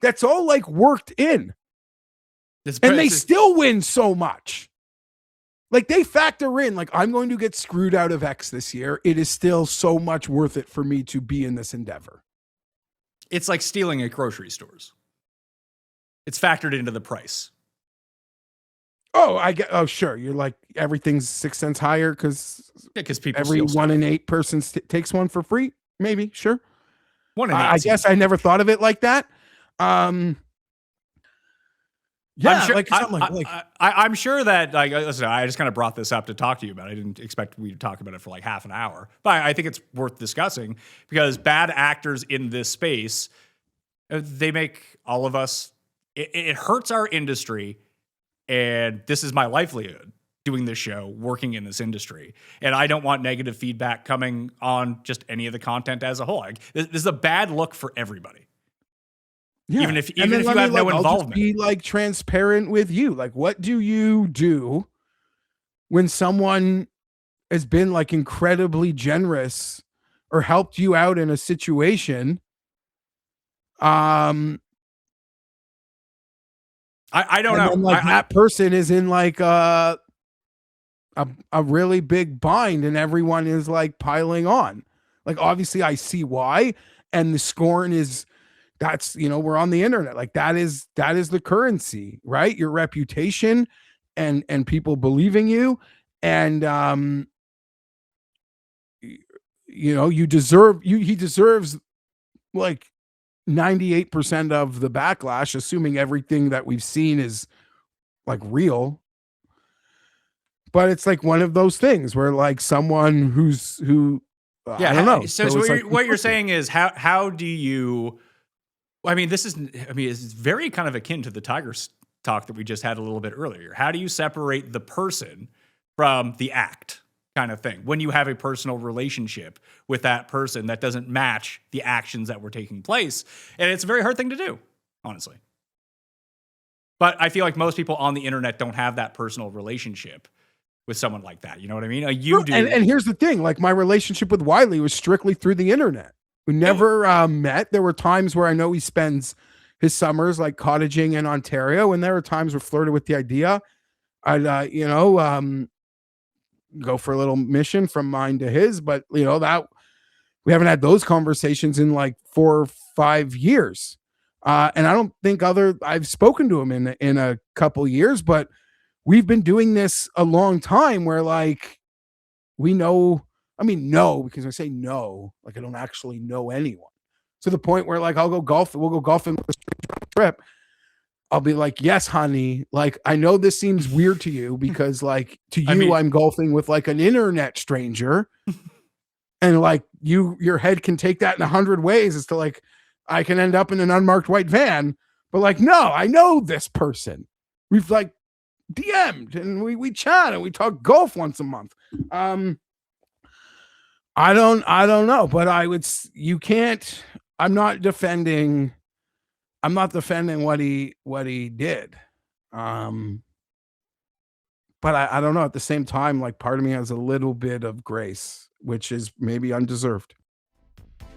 that's all worked in. And they still win so much. They factor in, I'm going to get screwed out of X this year. It is still so much worth it for me to be in this endeavor. It's like stealing at grocery stores. It's factored into the price. Oh, sure. You're everything's 6 cents higher because people every 1 in 8 person takes one for free. Maybe, sure. 1 in 8. I guess I never thought of it like that. Yeah, I'm sure that listen, I just kind of brought this up to talk to you about. I didn't expect we to talk about it for half an hour, but I think it's worth discussing because bad actors in this space, they make all of us. It hurts our industry, and this is my livelihood doing this show, working in this industry, and I don't want negative feedback coming on just any of the content as a whole. This is a bad look for everybody. Yeah. Even if you have no involvement. I'll just be transparent with you. What do you do when someone has been incredibly generous or helped you out in a situation? I don't And know. then, like, that person is in like a really big bind, and everyone is like piling on. Like, obviously, I see why, and the scorn is that's we're on the internet. Like, that is the currency, right? Your reputation, and people believing you, and you deserve he deserves like 98% of the backlash, assuming everything that we've seen is like real. But it's like one of those things where like someone who I don't know. So what you're saying is how do you? I mean, it's very kind of akin to the Tigers talk that we just had a little bit earlier. How do you separate the person from the act, kind of thing, when you have a personal relationship with that person that doesn't match the actions that were taking place? And it's a very hard thing to do, honestly. But I feel like most people on the internet don't have that personal relationship with someone like that. You know what I mean? You do. And here's the thing, like, my relationship with Wiley was strictly through the internet. We never met. There were times where I know he spends his summers like cottaging in Ontario, and there were times where flirted with the idea. I'd go for a little mission from mine to his, but that we haven't had those conversations in like 4 or 5 years. And I don't think I've spoken to him in a couple years, but we've been doing this a long time where like we know, because I say no, like I don't actually know anyone, to the point where like we'll go golfing with a stranger on a trip. I'll be like, yes, honey, like I know this seems weird to you because like to you, I'm golfing with like an internet stranger. And like your head can take that in 100 ways as to like, I can end up in an unmarked white van, but like, no, I know this person. We've like DM'd and we chat and we talk golf once a month. I don't know, but I'm not defending what he did. But I don't know, at the same time, like part of me has a little bit of grace, which is maybe undeserved.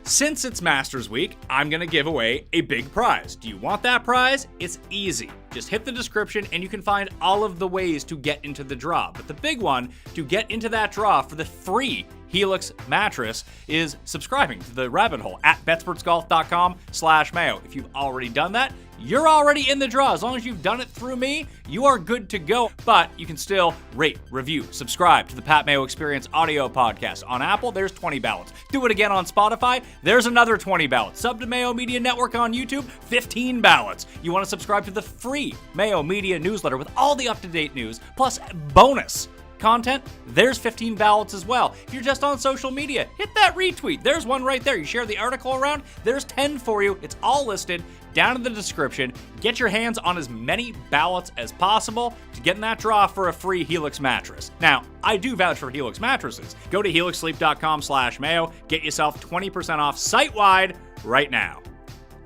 Since it's Masters Week, I'm going to give away a big prize. Do you want that prize? It's easy. Just hit the description and you can find all of the ways to get into the draw. But the big one to get into that draw for the free HELIX mattress is subscribing to the rabbit hole at betspertsgolf.com/Mayo. If you've already done that, you're already in the draw. As long as you've done it through me, you are good to go. But you can still rate, review, subscribe to the Pat Mayo Experience audio podcast. On Apple, there's 20 ballots. Do it again on Spotify, there's another 20 ballots. Sub to Mayo Media Network on YouTube, 15 ballots. You want to subscribe to the free Mayo Media newsletter with all the up-to-date news, plus bonus content, there's 15 ballots as well. If you're just on social media, hit that retweet. There's one right there. You share the article around, there's 10 for you. It's all listed down in the description. Get your hands on as many ballots as possible to get in that draw for a free HELIX mattress. Now, I do vouch for HELIX mattresses. Go to helixsleep.com/Mayo. Get yourself 20% off site-wide right now.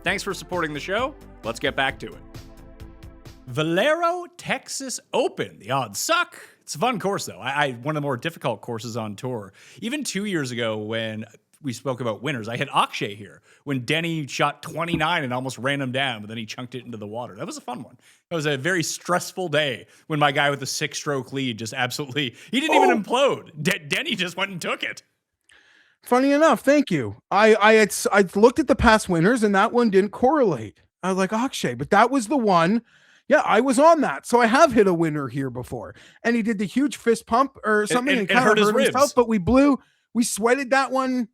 Thanks for supporting the show. Let's get back to it. Valero Texas Open. The odds suck. It's a fun course, though. One of the more difficult courses on tour. Even 2 years ago when we spoke about winners, I had Akshay here when Denny shot 29 and almost ran him down, but then he chunked it into the water. That was a fun one. It was a very stressful day when my guy with the 6-stroke lead just absolutely, he didn't even implode. Denny just went and took it. Funny enough, thank you. I looked at the past winners and that one didn't correlate. I was like, Akshay, but that was the one. Yeah, I was on that. So I have hit a winner here before. And he did the huge fist pump or something and kind of hurt his ribs. Himself, but we sweated that one.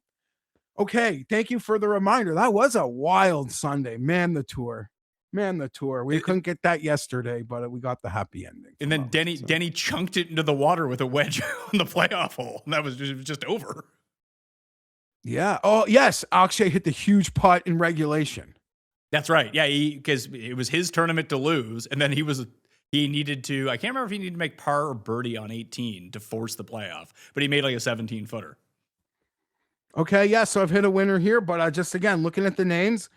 Okay, thank you for the reminder. That was a wild Sunday. Man, the tour. We couldn't get that yesterday, but we got the happy ending. And then Denny chunked it into the water with a wedge on the playoff hole. And that was just over. Yeah. Oh, yes. Akshay hit the huge putt in regulation. That's right. Yeah, because it was his tournament to lose, and then he needed to, I can't remember if he needed to make par or birdie on 18 to force the playoff, but he made like a 17-footer. Okay, yeah, so I've hit a winner here, but I just, again, looking at the names,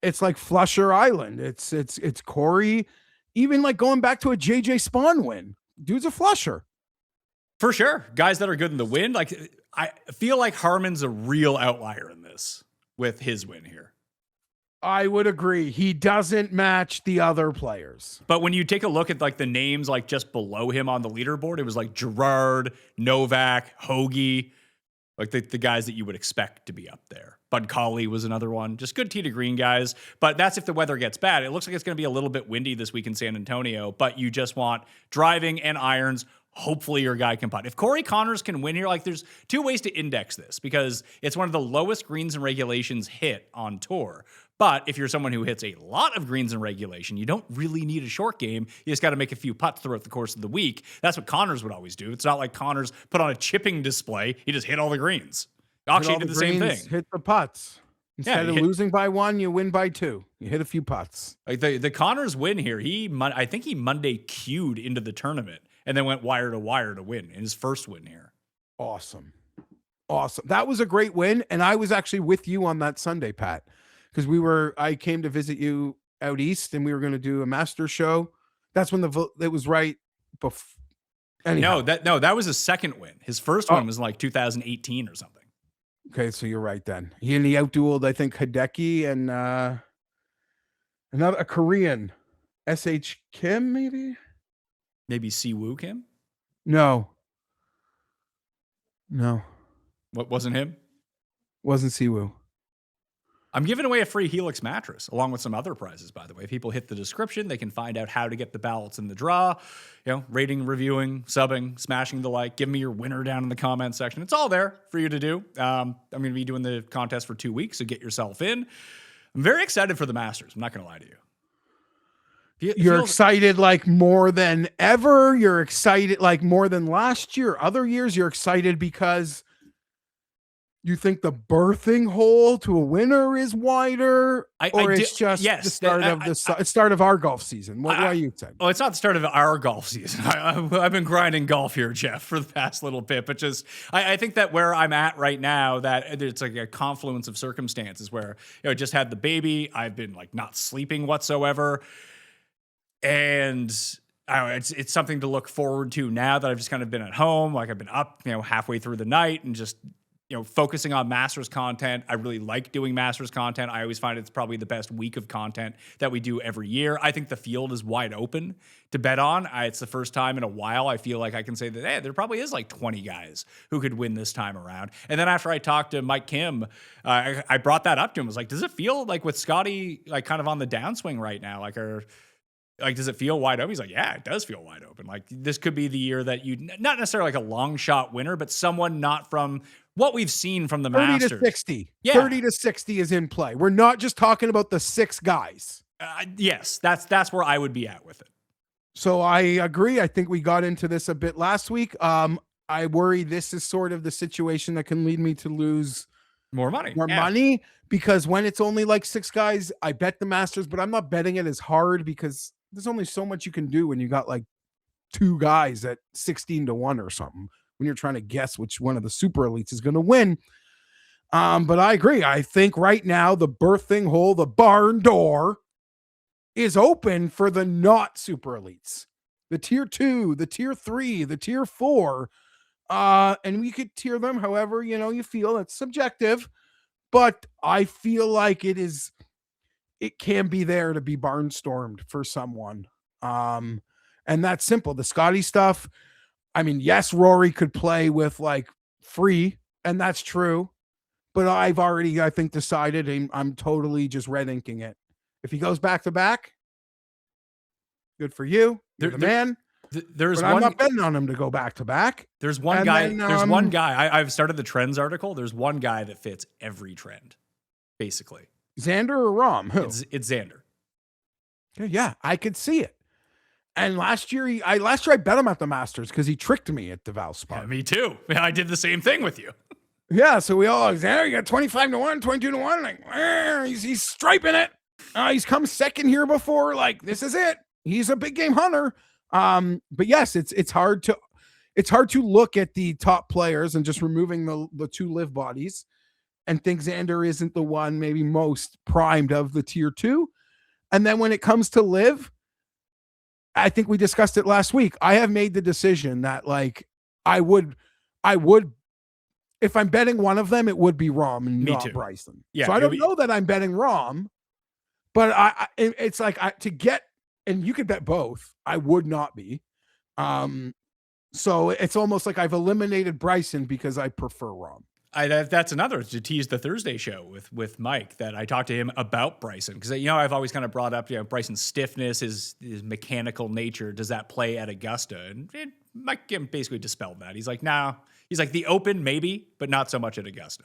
it's like Flusher Island. It's Corey, even like going back to a JJ Spawn win. Dude's a flusher. For sure. Guys that are good in the wind. Like, I feel like Harman's a real outlier in this with his win here. I would agree. He doesn't match the other players. But when you take a look at like the names like just below him on the leaderboard, it was like Gerard, Novak, Hoagie, like the guys that you would expect to be up there. Bud Cauley was another one. Just good tee to green guys. But that's if the weather gets bad. It looks like it's going to be a little bit windy this week in San Antonio, but you just want driving and irons. Hopefully your guy can putt. If Corey Connors can win here, like there's two ways to index this because it's one of the lowest greens and regulations hit on tour. But if you're someone who hits a lot of greens in regulation, you don't really need a short game. You just got to make a few putts throughout the course of the week. That's what Connors would always do. It's not like Connors put on a chipping display. He just hit all the greens. Akshay did the same thing. Hit the putts. Instead of losing by 1, you win by 2. You hit a few putts. Like the Connors win here, I think he Monday queued into the tournament and then went wire to wire to win in his first win here. Awesome. That was a great win. And I was actually with you on that Sunday, Pat. Because I came to visit you out east and we were going to do a master show. That's when it was right before. No, that was his second win. His first one was in like 2018 or something. Okay, so you're right then. He outdueled, I think, Hideki and a Korean, SH Kim, maybe? Maybe Siwoo Kim? No. What, wasn't him? Wasn't Siwoo. I'm giving away a free HELIX mattress along with some other prizes, by the way. If people hit the description, they can find out how to get the ballots in the draw, rating, reviewing, subbing, smashing the like. Give me your winner down in the comment section. It's all there for you to do. I'm going to be doing the contest for 2 weeks, so get yourself in. I'm very excited for the Masters. I'm not going to lie to you. You're excited like more than ever. You're excited like more than last year. Other years, you're excited because you think the birthing hole to a winner is wider, it's just the start of our golf season? What are you saying? Oh, it's not the start of our golf season. I've been grinding golf here, Geoff, for the past little bit, but just I think that where I'm at right now, that it's like a confluence of circumstances where I just had the baby. I've been like not sleeping whatsoever, and it's something to look forward to now that I've just kind of been at home. Like I've been up, halfway through the night and just focusing on Masters content. I really like doing Masters content. I always find it's probably the best week of content that we do every year. I think the field is wide open to bet on. It's the first time in a while I feel like I can say that, there probably is like 20 guys who could win this time around. And then after I talked to Mike Kim, I brought that up to him. I was like, does it feel like with Scotty, like kind of on the downswing right now? Does it feel wide open? He's like, yeah, it does feel wide open. Like this could be the year that you, not necessarily like a long shot winner, but someone not from what we've seen from the 30 Masters. 30 to 60. Yeah. 30 to 60 is in play. We're not just talking about the 6 guys. Yes, that's where I would be at with it. So I agree. I think we got into this a bit last week. I worry this is sort of the situation that can lead me to lose more money. Money, because when it's only like 6 guys, I bet the Masters, but I'm not betting it as hard because there's only so much you can do when you got like 2 guys at 16 to 1 or something, when you're trying to guess which one of the super elites is going to win. But I agree. I think right now the birthing hole, the barn door, is open for the not super elites, the tier 2, the tier 3, the tier 4. And we could tier them however, you feel. It's subjective, but I feel like it can be there to be barnstormed for someone. And that's simple. The Scotty stuff, I mean, yes, Rory could play with like free, and that's true, but I've already, I think, decided I'm totally just red inking it. If he goes back to back, good for you. You're the man. I'm not betting on him to go back to back. There's one guy. There's one guy. I've started the trends article. There's one guy that fits every trend, basically. Xander or Rahm? Who? It's Xander. Yeah, I could see it. And last year I bet him at the Masters because he tricked me at the Valspar. Yeah, me too. I did the same thing with you. Yeah, so we all, Xander, you got 25 to 1, 22 to 1. Like, he's striping it. He's come second here before. Like, this is it. He's a big game hunter. But yes, it's hard to look at the top players and just removing the 2 live bodies and think Xander isn't the one maybe most primed of the tier 2. And then when it comes to live, I think we discussed it last week. I have made the decision that like I would if I'm betting one of them, it would be Rahm and not Bryson. Yeah, so I don't know that I'm betting Rahm, But it's like to get, and you could bet both. I would not be. So it's almost like I've eliminated Bryson because I prefer Rahm. That's another to tease the Thursday show with Mike, that I talked to him about Bryson, because I've always kind of brought up Bryson's stiffness, his mechanical nature. Does that play at Augusta? And Mike basically dispelled that. He's like, nah. He's like, the Open maybe, but not so much at Augusta.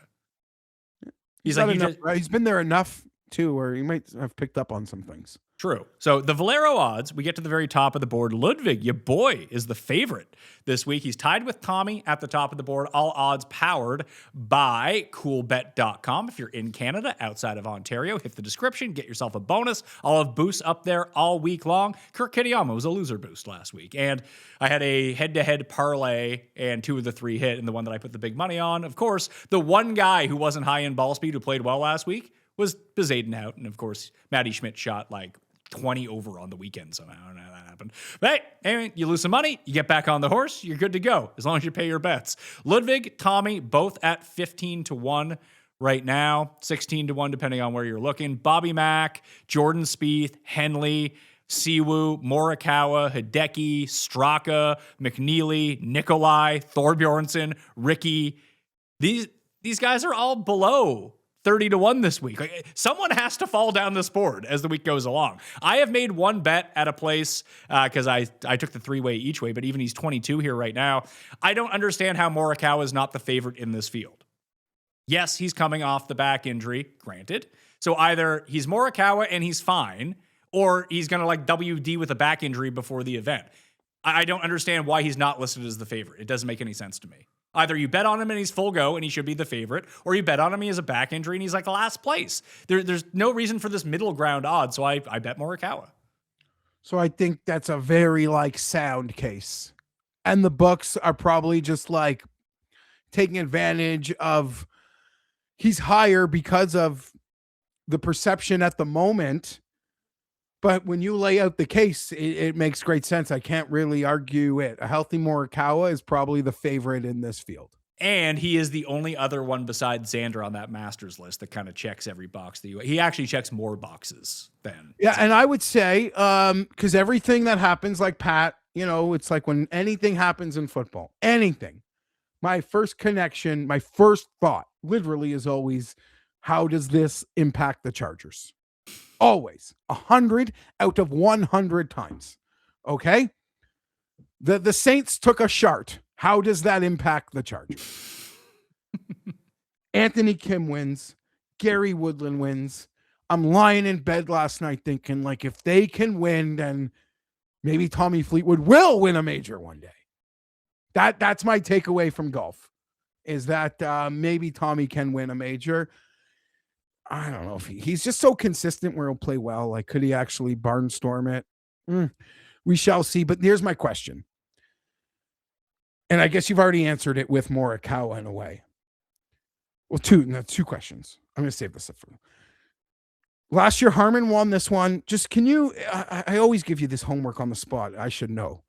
He's like, he's been there enough too, where he might have picked up on some things. True. So the Valero odds, we get to the very top of the board. Ludwig, your boy, is the favorite this week. He's tied with Tommy at the top of the board. All odds powered by coolbet.com. If you're in Canada, outside of Ontario, hit the description, get yourself a bonus. I'll have boosts up there all week long. Kirk Kitayama was a loser boost last week. And I had a head-to-head parlay, and 2 of the 3 hit, and the one that I put the big money on, of course, the one guy who wasn't high in ball speed who played well last week was Bezaden out. And of course, Matty Schmidt shot like 20 over on the weekend somehow. I don't know how that happened. But hey, you lose some money, you get back on the horse, you're good to go, as long as you pay your bets. Ludwig, Tommy, both at 15-1 right now, 16-1 depending on where you're looking. Bobby Mack, Jordan Spieth, Henley, Siwoo, Morikawa, Hideki, Straka, McNeely, Nikolai, Thorbjornsen, Ricky. These guys are all below 30-1 this week. Like, someone has to fall down this board as the week goes along. I have made one bet at a place because I took the 3-way each way, but even he's 22 here right now. I don't understand how Morikawa is not the favorite in this field. Yes, he's coming off the back injury, granted. So either he's Morikawa and he's fine, or he's going to like WD with a back injury before the event. I don't understand why he's not listed as the favorite. It doesn't make any sense to me. Either you bet on him and he's full go and he should be the favorite, or you bet on him, he has a back injury and he's like last place. There's no reason for this middle ground odd, so I bet Morikawa. So I think that's a very sound case. And the books are probably just like taking advantage of he's higher because of the perception at the moment. But when you lay out the case, it makes great sense. I can't really argue it. A healthy Morikawa is probably the favorite in this field. And he is the only other one besides Xander on that Masters list that kind of checks every box. He actually checks more boxes than. Yeah, and I would say, because everything that happens, like Pat, it's like when anything happens in football, anything, my first connection, my first thought literally is always, how does this impact the Chargers? Always 100 out of 100 times. Okay. The Saints took a shart. How does that impact the Chargers? Anthony Kim wins. Gary Woodland wins. I'm lying in bed last night thinking, like, if they can win, then maybe Tommy Fleetwood will win a major one day. That's my takeaway from golf, is that maybe Tommy can win a major. I don't know if he's just so consistent where he'll play well. Like, could he actually barnstorm it? We shall see. But here's my question. And I guess you've already answered it with Morikawa in a way. Well, two questions. I'm going to save this up for you. Last year, Harman won this one. Just can you, I always give you this homework on the spot. I should know.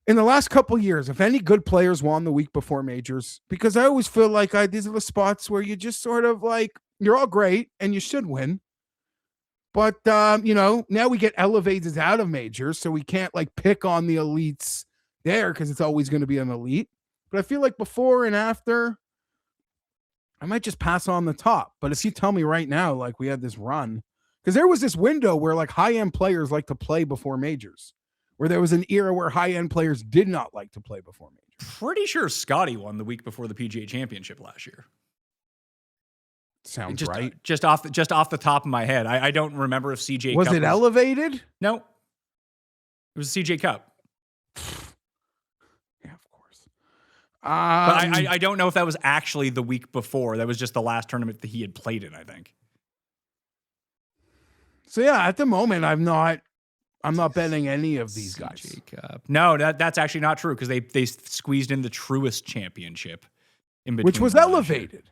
In the last couple years, if any good players won the week before majors, because I always feel like these are the spots where you just sort of like, you're all great and you should win. But, now we get elevated out of majors, so we can't like pick on the elites there because it's always going to be an elite. But I feel like before and after, I might just pass on the top. But if you tell me right now, like we had this run, because there was this window where like high-end players like to play before majors, where there was an era where high-end players did not like to play before majors. Pretty sure Scotty won the week before the PGA Championship last year. Sounds right. Just off the top of my head. I don't remember if CJ was Cup it elevated? No. It was CJ Cup. Yeah, of course. But I don't know if that was actually the week before. That was just the last tournament that he had played in, I think. So yeah, at the moment I'm not betting any of these guys. Cup. No, that's actually not true, because they squeezed in the Truist Championship in between, which was elevated.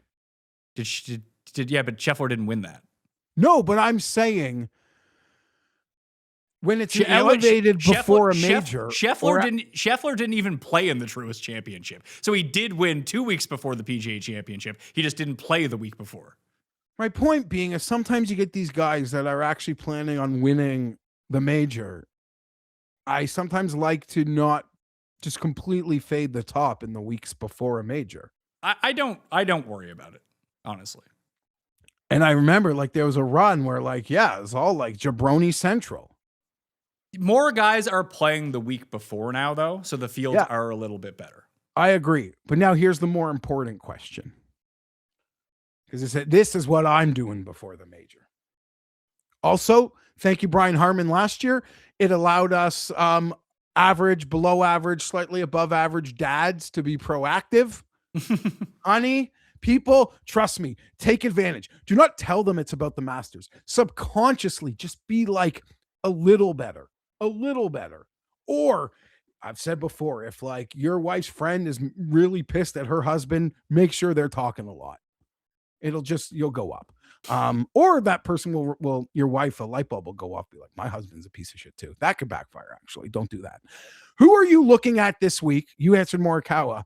Yeah, but Scheffler didn't win that. No, but I'm saying when it's elevated before a major. Scheffler didn't even play in the Truist Championship. So he did win 2 weeks before the PGA Championship. He just didn't play the week before. My point being is sometimes you get these guys that are actually planning on winning the major. I sometimes like to not just completely fade the top in the weeks before a major. I don't worry about it, honestly. And I remember like there was a run where like, yeah, it was all like jabroni central. More guys are playing the week before now, though, so the fields Yeah. are a little bit better. I agree. But now here's the more important question. Because this is what I'm doing before the major. Also, thank you, Brian Harmon, last year. It allowed us average, below average, slightly above average dads to be proactive. Honey, people, trust me, take advantage. Do not tell them it's about the Masters. Subconsciously, just be like a little better. Or I've said before, if like your wife's friend is really pissed at her husband, make sure they're talking a lot. You'll go up. Or that person will your wife, a light bulb will go off, be like, my husband's a piece of shit too. That could backfire, actually. Don't do that. Who are you looking at this week? You answered Morikawa.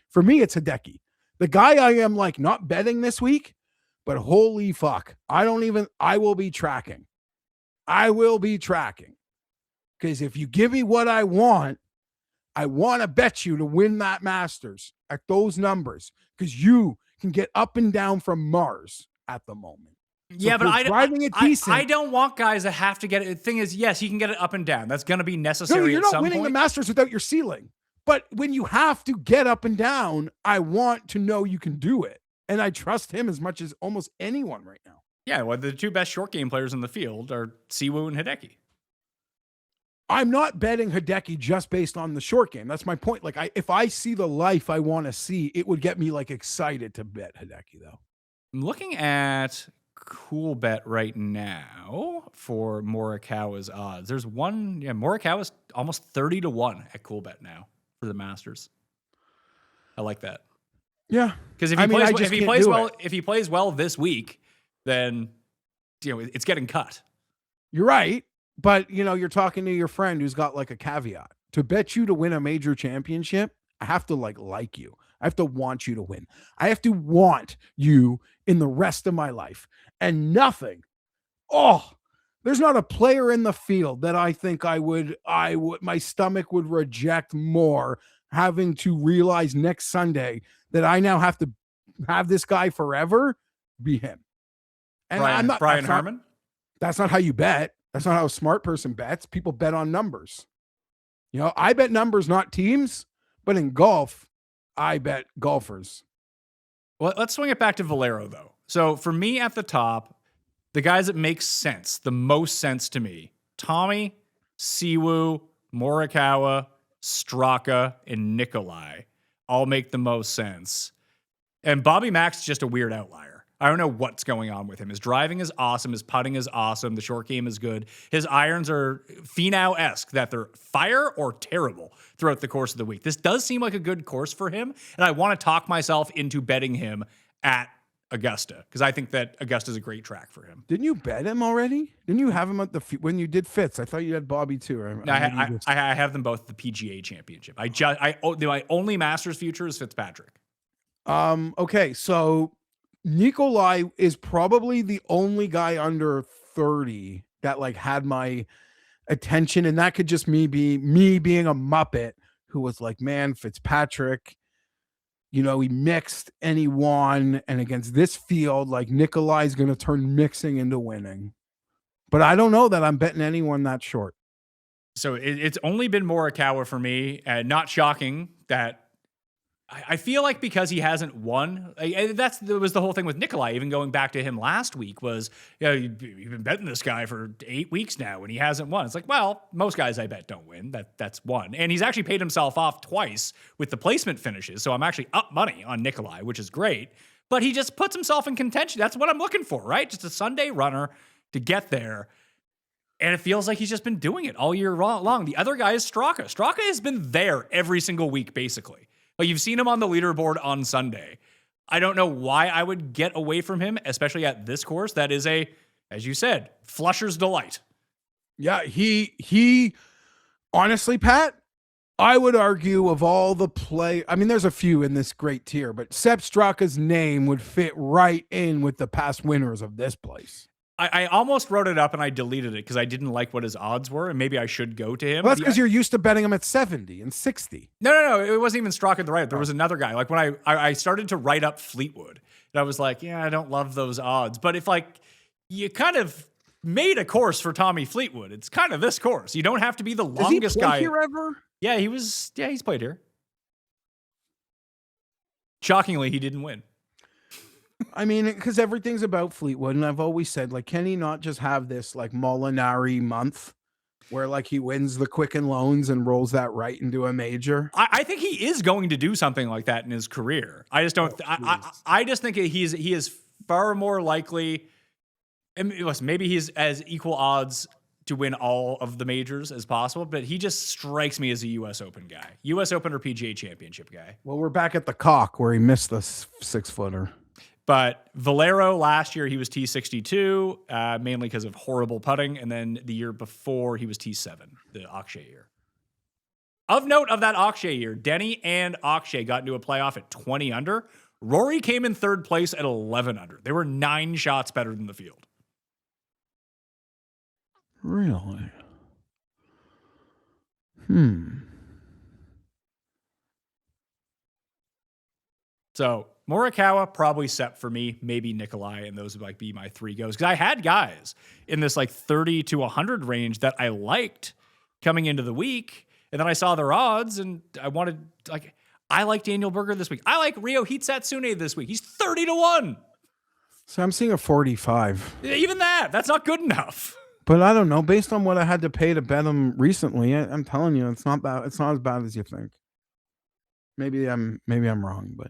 For me, it's Hideki. The guy I am like not betting this week, but holy fuck. I will be tracking. Because if you give me what I want to bet you to win that Masters at those numbers, because you can get up and down from Mars at the moment. Yeah, but I don't want guys that have to get it. The thing is, yes, you can get it up and down. That's going to be necessary. No, you're at not some winning point. the Masters without your ceiling. But when you have to get up and down, I want to know you can do it. And I trust him as much as almost anyone right now. Yeah, well, the two best short game players in the field are Siwoo and Hideki. I'm not betting Hideki just based on the short game. That's my point. Like, if I see the life I want to see, it would get me like excited to bet Hideki, though. I'm looking at Cool Bet right now for Morikawa's odds. There's one, Morikawa's almost 30-1 at Cool Bet now for the Masters. I like that. Yeah, because if he plays well this week, then it's getting cut. You're right, but you're talking to your friend who's got like a caveat. To bet you to win a major championship, I have to like you. I have to want you to win. I have to want you in the rest of my life. And nothing. There's not a player in the field that I think my stomach would reject more, having to realize next Sunday that I now have to have this guy forever be him. And Brian Harmon? That's not how you bet. That's not how a smart person bets. People bet on numbers. I bet numbers, not teams, but in golf, I bet golfers. Well, let's swing it back to Valero, though. So for me at the top, the guys that make sense, the most sense to me, Tommy, Siwoo, Morikawa, Straka, and Nikolai all make the most sense. And Bobby Mack's just a weird outlier. I don't know what's going on with him. His driving is awesome. His putting is awesome. The short game is good. His irons are Finau-esque, that they're fire or terrible throughout the course of the week. This does seem like a good course for him, and I want to talk myself into betting him at Augusta, because I think that Augusta is a great track for him. Didn't you bet him already? Didn't you have him at when you did Fitz? I thought you had Bobby too. I have them both at the PGA Championship. My only Masters future is Fitzpatrick. Okay, so Nikolai is probably the only guy under 30 that like had my attention, and that could just me being a muppet who was like, man, Fitzpatrick, he mixed and he won, and against this field, like Nikolai's going to turn mixing into winning. But I don't know that I'm betting anyone that short. So it's only been Morikawa for me. Not shocking that I feel like because he hasn't won, that was the whole thing with Nikolai. Even going back to him last week was, you've been betting this guy for 8 weeks now and he hasn't won. It's like, well, most guys I bet don't win. That's one. And he's actually paid himself off twice with the placement finishes. So I'm actually up money on Nikolai, which is great. But he just puts himself in contention. That's what I'm looking for, right? Just a Sunday runner to get there. And it feels like he's just been doing it all year long. The other guy is Straka. Straka has been there every single week, basically. Like, you've seen him on the leaderboard on Sunday. I don't know why I would get away from him, especially at this course. That is as you said, flusher's delight. Yeah, he honestly, Pat, I would argue of all the play, I mean, there's a few in this great tier, but Sepp Straka's name would fit right in with the past winners of this place. I almost wrote it up and I deleted it because I didn't like what his odds were, and maybe I should go to him. Well, that's because you're used to betting him at 70 and 60. No. It wasn't even Straka the right. There was another guy. Like when I started to write up Fleetwood, and I was like, yeah, I don't love those odds. But if like you kind of made a course for Tommy Fleetwood, it's kind of this course. You don't have to be the longest guy here ever. Yeah, he's played here. Shockingly, he didn't win. I mean, because everything's about Fleetwood, and I've always said, like, can he not just have this like Molinari month where like he wins the Quicken Loans and rolls that right into a major? I think he is going to do something like that in his career. I just don't. I just think he is far more likely. And listen, maybe he's as equal odds to win all of the majors as possible, but he just strikes me as a U.S. Open guy, U.S. Open or PGA Championship guy. Well, we're back at the cock where he missed the 6-footer. But Valero last year, he was T62, mainly because of horrible putting. And then the year before, he was T7, the Akshay year. Of note of that Akshay year, Denny and Akshay got into a playoff at 20 under. Rory came in third place at 11 under. They were 9 shots better than the field. Really? So Morikawa, probably Sepp for me, maybe Nikolai, and those would like be my 3 goes. Because I had guys in this like 30 to 100 range that I liked coming into the week, and then I saw their odds, and I like Daniel Berger this week. I like Ryo Hisatsune this week. He's 30 to 1. So I'm seeing a 45. Even that's not good enough. But I don't know. Based on what I had to pay to bet him recently, I'm telling you, it's not bad. It's not as bad as you think. Maybe I'm wrong, but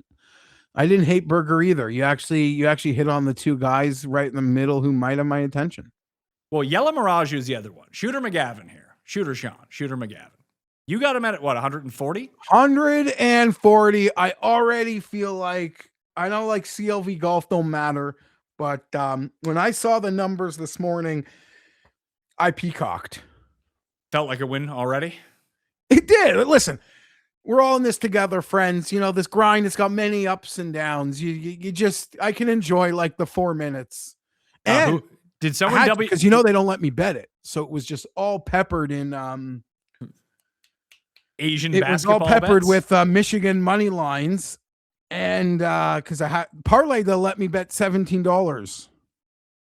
I didn't hate Berger either. You actually hit on the 2 guys right in the middle who might have my attention. Well, Yella Mirage is the other one. Shooter McGavin here. Shooter McGavin. You got him at what, 140? 140. I already feel like, I know like CLV golf don't matter, but when I saw the numbers this morning, I peacocked. Felt like a win already? It did. Listen, we're all in this together, friends. You know, this grind, it's got many ups and downs. You just, I can enjoy like the 4 minutes. And did someone because you know they don't let me bet it. So it was just all peppered in Asian it basketball was all peppered bets? with Michigan money lines. And because I had parlay, they'll let me bet $17.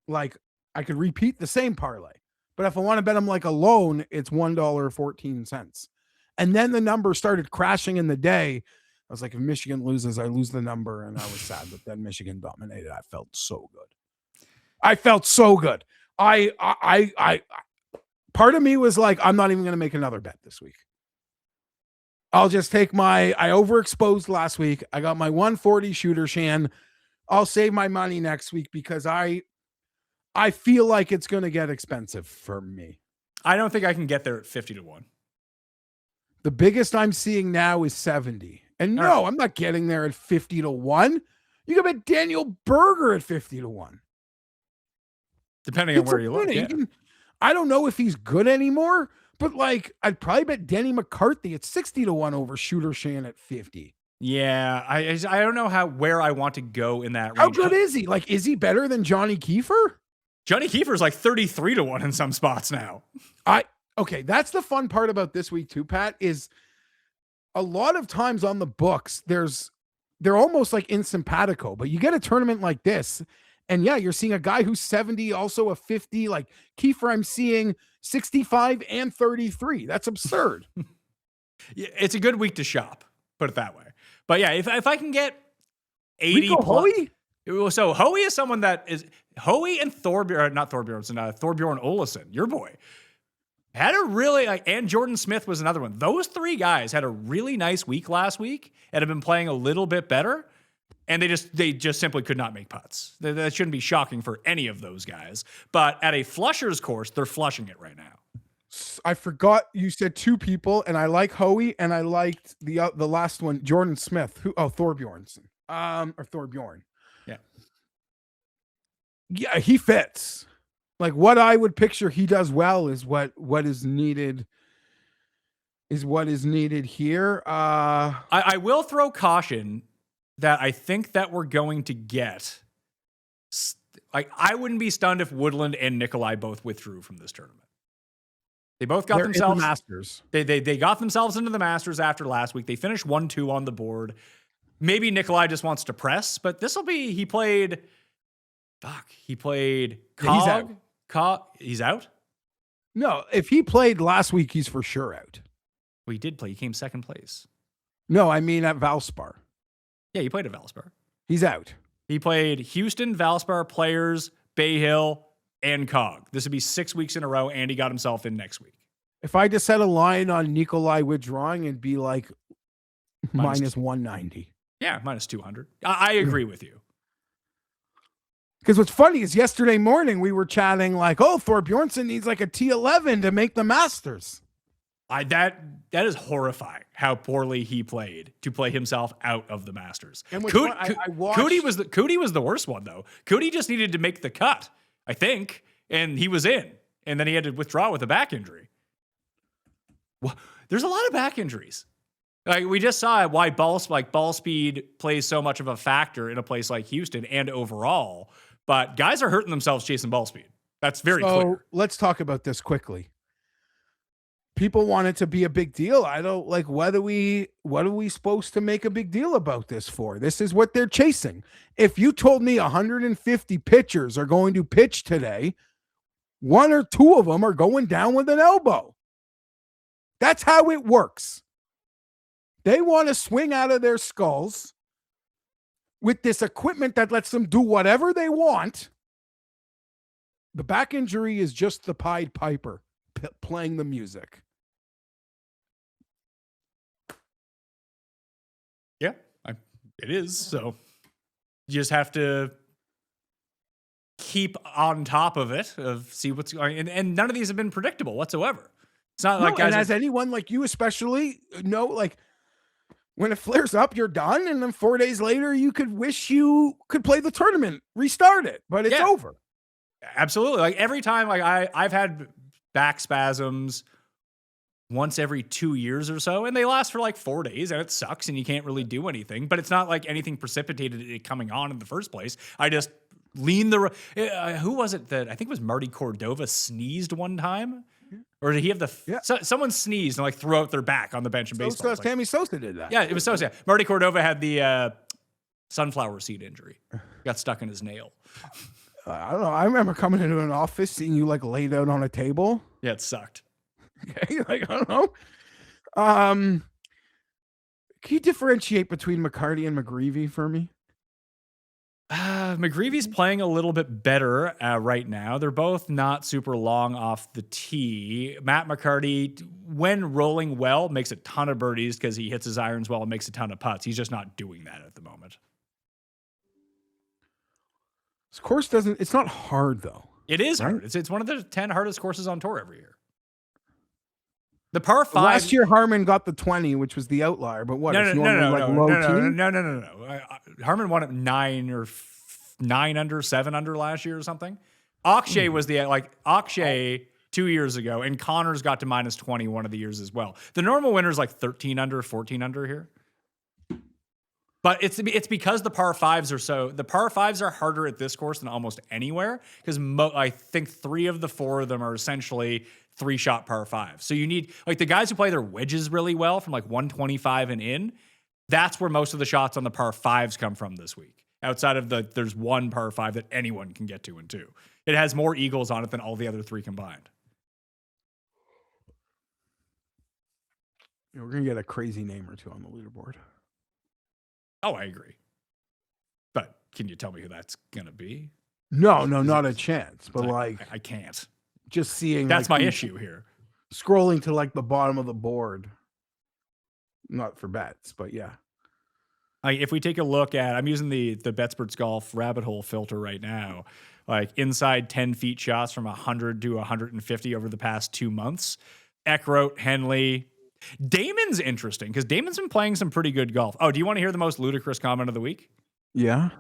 Like I could repeat the same parlay. But if I want to bet them like alone, it's $1.14. And then the number started crashing in the day. I was like, if Michigan loses, I lose the number. And I was sad, but then Michigan dominated. I felt so good. I part of me was like, I'm not even going to make another bet this week. I'll just take I overexposed last week. I got my 140 shooter Shan. I'll save my money next week because I feel like it's going to get expensive for me. I don't think I can get there at 50 to 1. The biggest I'm seeing now is 70. And no, I'm not getting there at 50 to 1. You can bet Daniel Berger at 50 to 1. Depending on where you look. Yeah. I don't know if he's good anymore, but like I'd probably bet Denny McCarthy at 60 to 1 over Shooter Shan at 50. Yeah, I don't know where I want to go in that range. How good is he? Like, is he better than Johnny Kiefer? Johnny Kiefer's like 33 to 1 in some spots now. Okay, that's the fun part about this week too, Pat, is a lot of times on the books, they're almost like in simpatico, but you get a tournament like this, and yeah, you're seeing a guy who's 70, also a 50, like Kiefer, I'm seeing 65 and 33. That's absurd. It's a good week to shop, put it that way. But yeah, if I can get 80 Rico Hoey? So Hoey is someone that is Hoey and Thorbjorn Olesen, your boy, had a really and Jordan Smith was another one. Those 3 guys had a really nice week last week and have been playing a little bit better. And they just simply could not make putts. That shouldn't be shocking for any of those guys. But at a flusher's course, they're flushing it right now. I forgot you said 2 people, and I like Hoey, and I liked the last one, Jordan Smith. Thorbjornsen, or Thorbjorn. Yeah, he fits. Like what I would picture he does well is what is needed. is what is needed here. I will throw caution that I think that we're going to get. Like, I wouldn't be stunned if Woodland and Nikolai both withdrew from this tournament. They both got themselves in the Masters. They got themselves into the Masters after last week. They finished 1-2 on the board. Maybe Nikolai just wants to press, but this will be. He played. He played. Cog. He's out. No, if he played last week, he's for sure out. Well, he did play. He came second place. No, I mean at Valspar. Yeah, he played at Valspar. He's out. He played Houston, Valspar, Players, Bay Hill, and Cog. This would be 6 weeks in a row, and he got himself in next week. If I just set a line on Nikolai withdrawing, it'd be like minus 190. Yeah, minus 200. I agree with you. Because what's funny is yesterday morning we were chatting like, oh, Thor Bjornsson needs like a T11 to make the Masters. That is horrifying how poorly he played to play himself out of the Masters. And Cootie was the worst one though. Cootie just needed to make the cut, I think, and he was in, and then he had to withdraw with a back injury. Well, there's a lot of back injuries. Like, we just saw why ball speed plays so much of a factor in a place like Houston and overall. But guys are hurting themselves chasing ball speed. That's very clear. Let's talk about this quickly. People want it to be a big deal. I don't like what are we supposed to make a big deal about this for? This is what they're chasing. If you told me 150 pitchers are going to pitch today, 1 or 2 of them are going down with an elbow. That's how it works. They want to swing out of their skulls with this equipment that lets them do whatever they want. The back injury is just the Pied Piper playing the music. Yeah, it is. So you just have to keep on top of it, see what's going on. And none of these have been predictable whatsoever. It's not like guys. And as anyone like you especially know, like, when it flares up, you're done. And then 4 days later, you could wish you could play the tournament, restart it, but it's over. Absolutely. Like, every time, like I've had back spasms once every 2 years or so, and they last for like 4 days, and it sucks and you can't really do anything, but it's not like anything precipitated it coming on in the first place. I just lean who was it that I think it was Marty Cordova sneezed one time? Or did he have someone sneezed and like threw out their back on the bench in baseball? Sammy Sosa did that. Yeah, it was Sosa. Marty Cordova had the sunflower seed injury. Got stuck in his nail. I don't know. I remember coming into an office, seeing you like laid out on a table. Yeah, it sucked. Okay, like, I don't know. Can you differentiate between McCarty and McGreevy for me? McGreevy's playing a little bit better right now. They're both not super long off the tee. Matt McCarty, when rolling well, makes a ton of birdies because he hits his irons well and makes a ton of putts. He's just not doing that at the moment. This course it's not hard though. It is hard. It's one of the 10 hardest courses on tour every year. The par 5. Last year, Harman got the 20, which was the outlier. But what? No. Harman won at 9 under, 7 under last year or something. Akshay was Akshay 2 years ago, and Connors got to minus 20 one of the years as well. The normal winner is like 13 under, 14 under here. But it's because the par 5s are harder at this course than almost anywhere, because I think 3 of the 4 of them are essentially 3-shot par 5s. So you need, like, the guys who play their wedges really well from like 125 and in, that's where most of the shots on the par 5s come from this week. Outside of there's 1 par 5 that anyone can get to in 2. It has more eagles on it than all the other 3 combined. We're going to get a crazy name or 2 on the leaderboard. Oh, I agree. But can you tell me who that's going to be? No, not a chance. But I can't. Just seeing that's my issue here. Scrolling to like the bottom of the board. Not for bets, but yeah. If we take a look at, I'm using the BetSperts Golf rabbit hole filter right now, like inside 10 feet shots from 100 to 150 over the past 2 months. Eckroat, Henley. Damon's interesting because Damon's been playing some pretty good golf. Oh, do you want to hear the most ludicrous comment of the week? Yeah.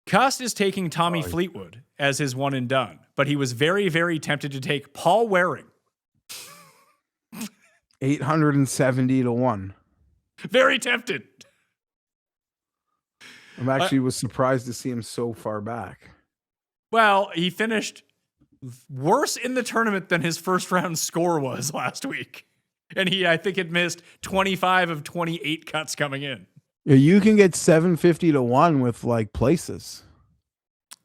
Cust is taking Tommy Fleetwood as his one and done, but he was very, very tempted to take Paul Waring. 870 to 1. Very tempted. I'm actually was surprised to see him so far back. Well, he finished worse in the tournament than his first round score was last week. And I think had missed 25 of 28 cuts coming in. Yeah, you can get 750 to 1 with like places.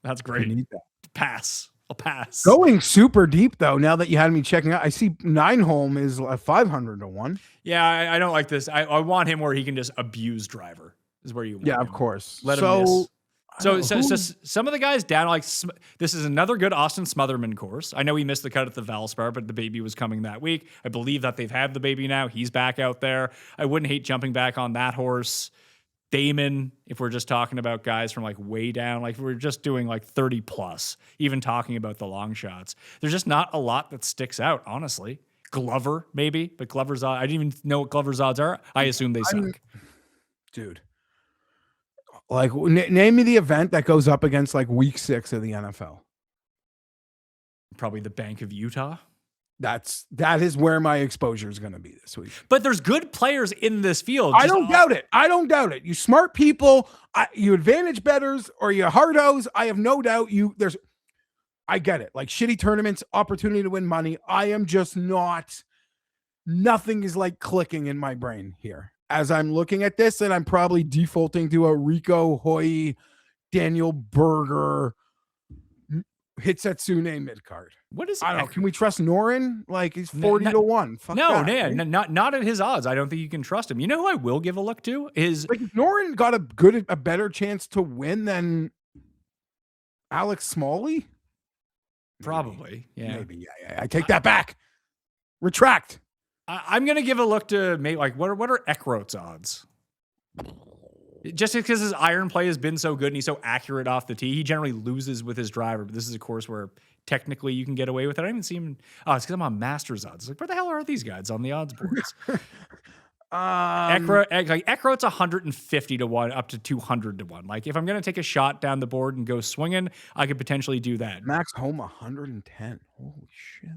That's great. You need that. Pass. I'll pass. Going super deep though. Now that you had me checking out, I see 9-hole is 500 to 1. Yeah, I don't like this. I want him where he can just abuse driver. Is where you want him. Of course. Let him miss. So some of the guys down, like this is another good Austin Smotherman course. I know he missed the cut at the Valspar, but the baby was coming that week. I believe that they've had the baby now. He's back out there. I wouldn't hate jumping back on that horse. Damon, if we're just talking about guys from like way down, like if we're just doing like 30 plus, even talking about the long shots, there's just not a lot that sticks out, honestly. Glover, maybe, but Glover's odds, I didn't even know what Glover's odds are. I assume they suck. Dude. Like, name me the event that goes up against like week 6 of the NFL. Probably the Bank of Utah. That is where my exposure is going to be this week. But there's good players in this field. I don't doubt it. I don't doubt it. You smart people, you advantage bettors or you hardos. I have no doubt I get it. Like shitty tournaments, opportunity to win money. I am just nothing is like clicking in my brain here as I'm looking at this, and I'm probably defaulting to a Rico Hoy, Daniel Berger, Hisatsune mid card. What is? I don't know. Can we trust Norin? Like he's 40 to 1. Fuck no, that, man, right? not at his odds. I don't think you can trust him. You know who I will give a look to is like if Norin got a better chance to win than Alex Smalley. Probably, yeah. Maybe, yeah. I take that back. Retract. I'm gonna give a look to maybe like what are Eckroat's odds? Just because his iron play has been so good and he's so accurate off the tee, he generally loses with his driver. But this is a course where technically you can get away with it. I don't even see him. Oh, it's because I'm on Masters odds. It's like, where the hell are these guys on the odds boards? Eckroat's 150 to 1 up to 200 to 1. Like if I'm gonna take a shot down the board and go swinging, I could potentially do that. Max Home 110. Holy shit.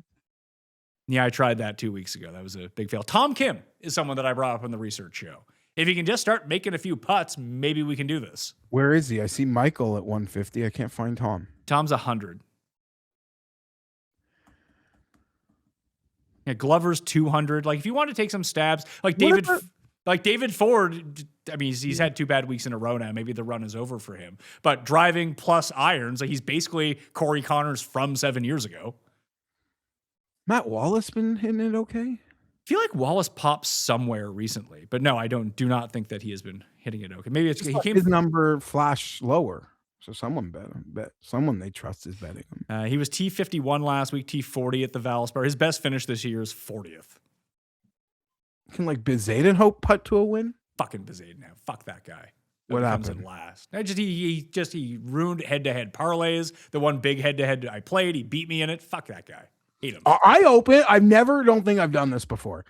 Yeah, I tried that 2 weeks ago. That was a big fail. Tom Kim is someone that I brought up on the research show. If he can just start making a few putts, maybe we can do this. Where is he? I see Michael at 150. I can't find Tom. Tom's 100. Yeah, Glover's 200. Like if you want to take some stabs, like David Ford, I mean, he's had 2 bad weeks in a row now. Maybe the run is over for him. But driving plus irons, like he's basically Corey Connors from 7 years ago. Matt Wallace been hitting it okay? I feel like Wallace popped somewhere recently, but no, I do not think that he has been hitting it okay. Maybe his number flash lower, so someone someone they trust is betting him. He was T51 last week, T40 at the Valspar. His best finish this year is 40th. Can like Bezaden hope putt to a win? Fucking Bezaden now. Fuck that guy. What comes happened? In last. He ruined head-to-head parlays. The one big head-to-head I played, he beat me in it. Fuck that guy. Hate him. I don't think I've done this before.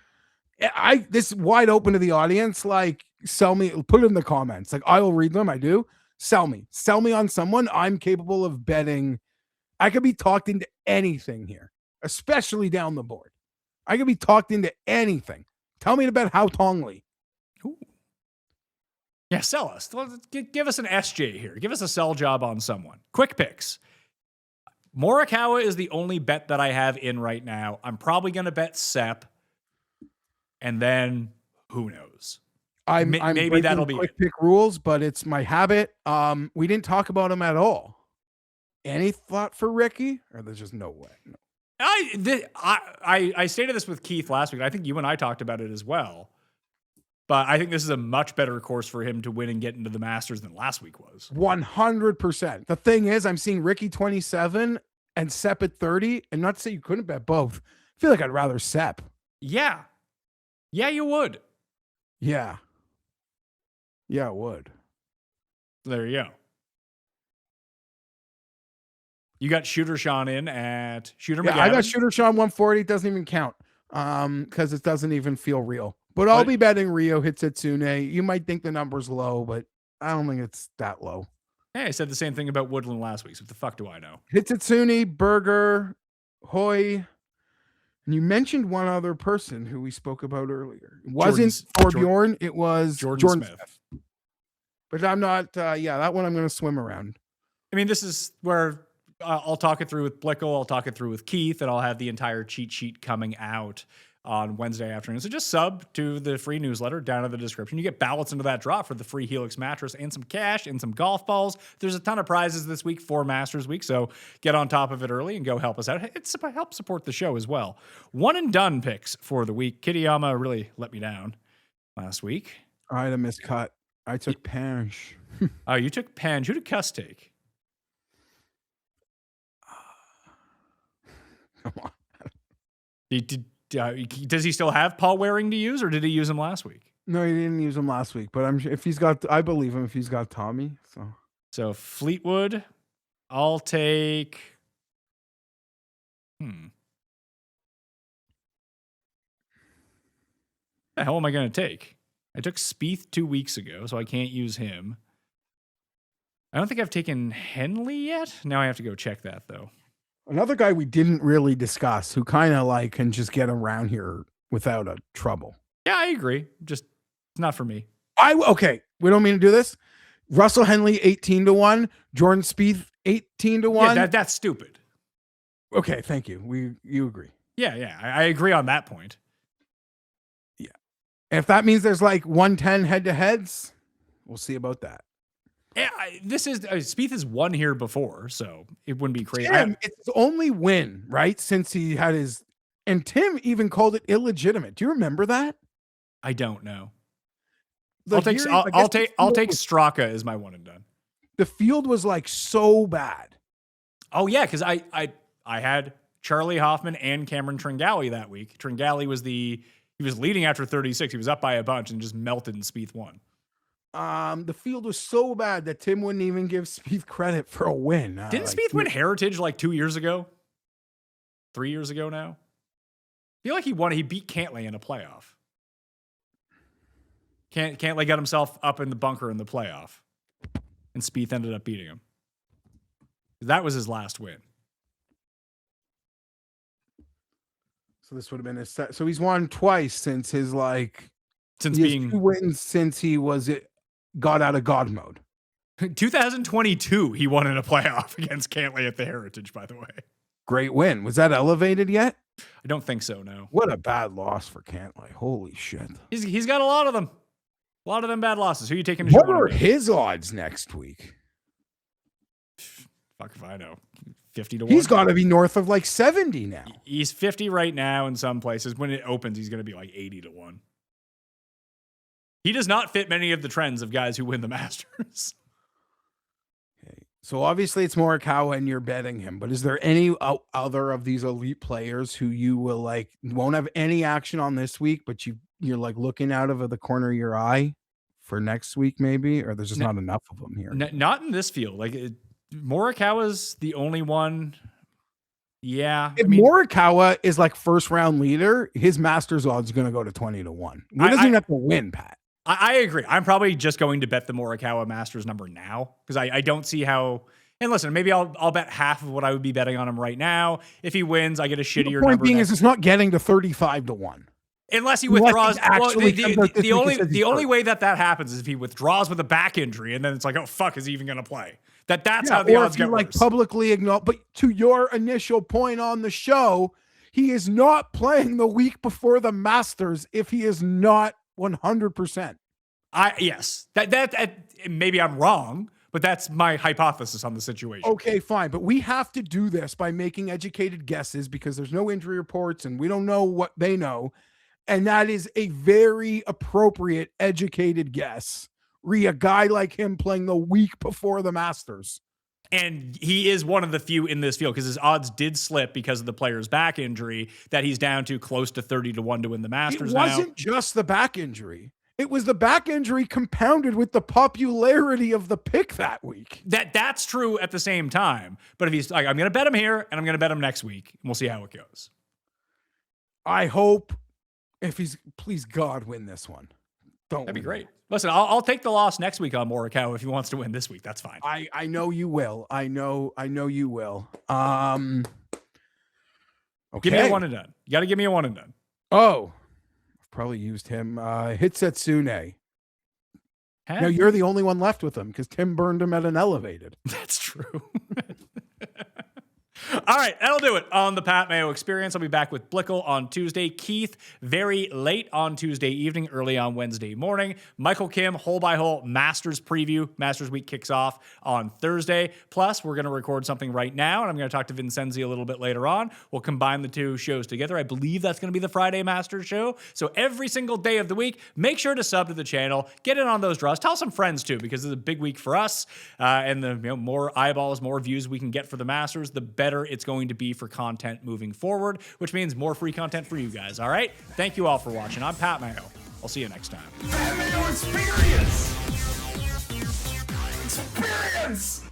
This is wide open to the audience. Like, sell me, put it in the comments. Like, I will read them. I do. Sell me on someone. I'm capable of betting. I could be talked into anything here, especially down the board. I could be talked into anything. Tell me to bet Hao Tong Lee. Ooh. Yeah, sell us. Give us an SJ here. Give us a sell job on someone. Quick picks. Morikawa is the only bet that I have in right now. I'm probably going to bet Sepp, and then who knows? I'm maybe that'll be quick pick rules, but it's my habit. We didn't talk about him at all. Any thought for Ricky? Or there's just no way. No. I stated this with Keith last week. I think you and I talked about it as well. But I think this is a much better course for him to win and get into the Masters than last week was. 100%. The thing is, I'm seeing Ricky 27 and Sepp at 30. And not to say you couldn't bet both. I feel like I'd rather Sepp. Yeah. Yeah, you would. Yeah. Yeah, it would. There you go. You got Shooter Sean in at Shooter McGavin. I got Shooter Sean 140. It doesn't even count because it doesn't even feel real. But I'll be betting Ryo Hisatsune. You might think the number's low, but I don't think it's that low. Hey, I said the same thing about Woodland last week. So what the fuck do I know? Hisatsune, Berger, Hoy, And you mentioned one other person who we spoke about earlier. It wasn't Bjorn, it was Jordan Smith. But I'm not, that one I'm going to swim around. I mean, this is where I'll talk it through with Blickle, I'll talk it through with Keith, and I'll have the entire cheat sheet coming out on Wednesday afternoon. So just sub to the free newsletter down in the description. You get ballots into that drop for the free HELIX mattress and some cash and some golf balls. There's a ton of prizes this week for Masters Week, so get on top of it early and go help us out. It's help support the show as well. One and done picks for the week. Kittyama really let me down last week. I had a miscut. I took Pange. Oh, you took Pange. Who did Cust take? Come on. Does he still have Paul Waring to use, or did he use him last week? No, he didn't use him last week. But if he's got, I believe him if he's got Tommy. So Fleetwood, I'll take. The hell am I going to take? I took Spieth 2 weeks ago, so I can't use him. I don't think I've taken Henley yet. Now I have to go check that though. Another guy we didn't really discuss who kind of like can just get around here without a trouble. Yeah, I agree. Just it's not for me. Okay, we don't mean to do this. Russell Henley 18-1, Jordan Spieth 18-1. Yeah, that's stupid. Okay, thank you. You agree? Yeah, I agree on that point. Yeah, if that means there's like 110 head-to-heads, we'll see about that. Yeah, this is Spieth has won here before, so it wouldn't be crazy. It's his only win, right? Since he had his, and Tim even called it illegitimate. Do you remember that? I don't know. I'll take Straka as my one and done. The field was like so bad. Oh yeah, because I had Charlie Hoffman and Cameron Tringali that week. Tringali was he was leading after 36. He was up by a bunch and just melted, and Spieth won. The field was so bad that Tim wouldn't even give Spieth credit for a win. Didn't Spieth win Heritage like 2 years ago? 3 years ago now? I feel like he won. He beat Cantlay in a playoff. Cantlay got himself up in the bunker in the playoff, and Spieth ended up beating him. That was his last win. So this would have been his set. So he's won twice since his since being 2 wins since he got out of God mode. 2022, he won in a playoff against Cantlay at the Heritage, by the way. Great win. Was that elevated yet? I don't think so, no. What a bad loss for Cantlay. Holy shit. He's got a lot of them. A lot of them bad losses. Who are you taking to What are his odds next week? Fuck if I know. 50 to 1. He's got to be north of like 70 now. He's 50 right now in some places. When it opens, he's going to be like 80 to 1. He does not fit many of the trends of guys who win the Masters. Okay. So obviously it's Morikawa and you're betting him, but is there any other of these elite players who you will won't have any action on this week, but you're like looking out of the corner of your eye for next week maybe, or there's just not enough of them here? Not in this field. Morikawa's the only one. Yeah. If Morikawa is like first round leader, his Masters odds are going to go to 20 to 1. He doesn't even have to win, Pat. I agree. I'm probably just going to bet the Morikawa Masters number now because I don't see how. And listen, maybe I'll bet half of what I would be betting on him right now. If he wins, I get a shittier number. The point being is it's not getting to 35 to 1. Unless he withdraws. The only way that happens is if he withdraws with a back injury, and then it's like, oh fuck, is he even going to play? That's how the odds get worse. Publicly acknowledge. But to your initial point on the show, he is not playing the week before the Masters if he is not 100%. Yes. That maybe I'm wrong, but that's my hypothesis on the situation. Okay, fine. But we have to do this by making educated guesses because there's no injury reports and we don't know what they know. And that is a very appropriate, educated guess. A guy like him playing the week before the Masters. And he is one of the few in this field because his odds did slip because of the player's back injury that he's down to close to 30 to 1 to win the Masters now. It wasn't just the back injury. It was the back injury compounded with the popularity of the pick that week. That's true at the same time. But if he's like, I'm going to bet him here and I'm going to bet him next week, and we'll see how it goes. I hope please God win this one. That'd be great. Listen, I'll take the loss next week on Morikawa if he wants to win this week. That's fine. I know you will. I know you will. Okay. Give me a one and done. You got to give me a one and done. Oh, I've probably used him. Hisatsune. Huh? No, you're the only one left with him because Tim burned him at an elevated. That's true. All right, that'll do it on the Pat Mayo Experience. I'll be back with Blickle on Tuesday. Keith, very late on Tuesday evening, early on Wednesday morning. Michael Kim, hole by hole Masters preview. Masters week kicks off on Thursday. Plus, we're going to record something right now, and I'm going to talk to Vincenzi a little bit later on. We'll combine the two shows together. I believe that's going to be the Friday Masters show. So every single day of the week, make sure to sub to the channel. Get in on those draws. Tell some friends, too, because it's a big week for us. And the more eyeballs, more views we can get for the Masters, the better it's going to be for content moving forward, which means more free content for you guys. All right? Thank you all for watching. I'm Pat Mayo. I'll see you next time. Mayo Experience! Experience!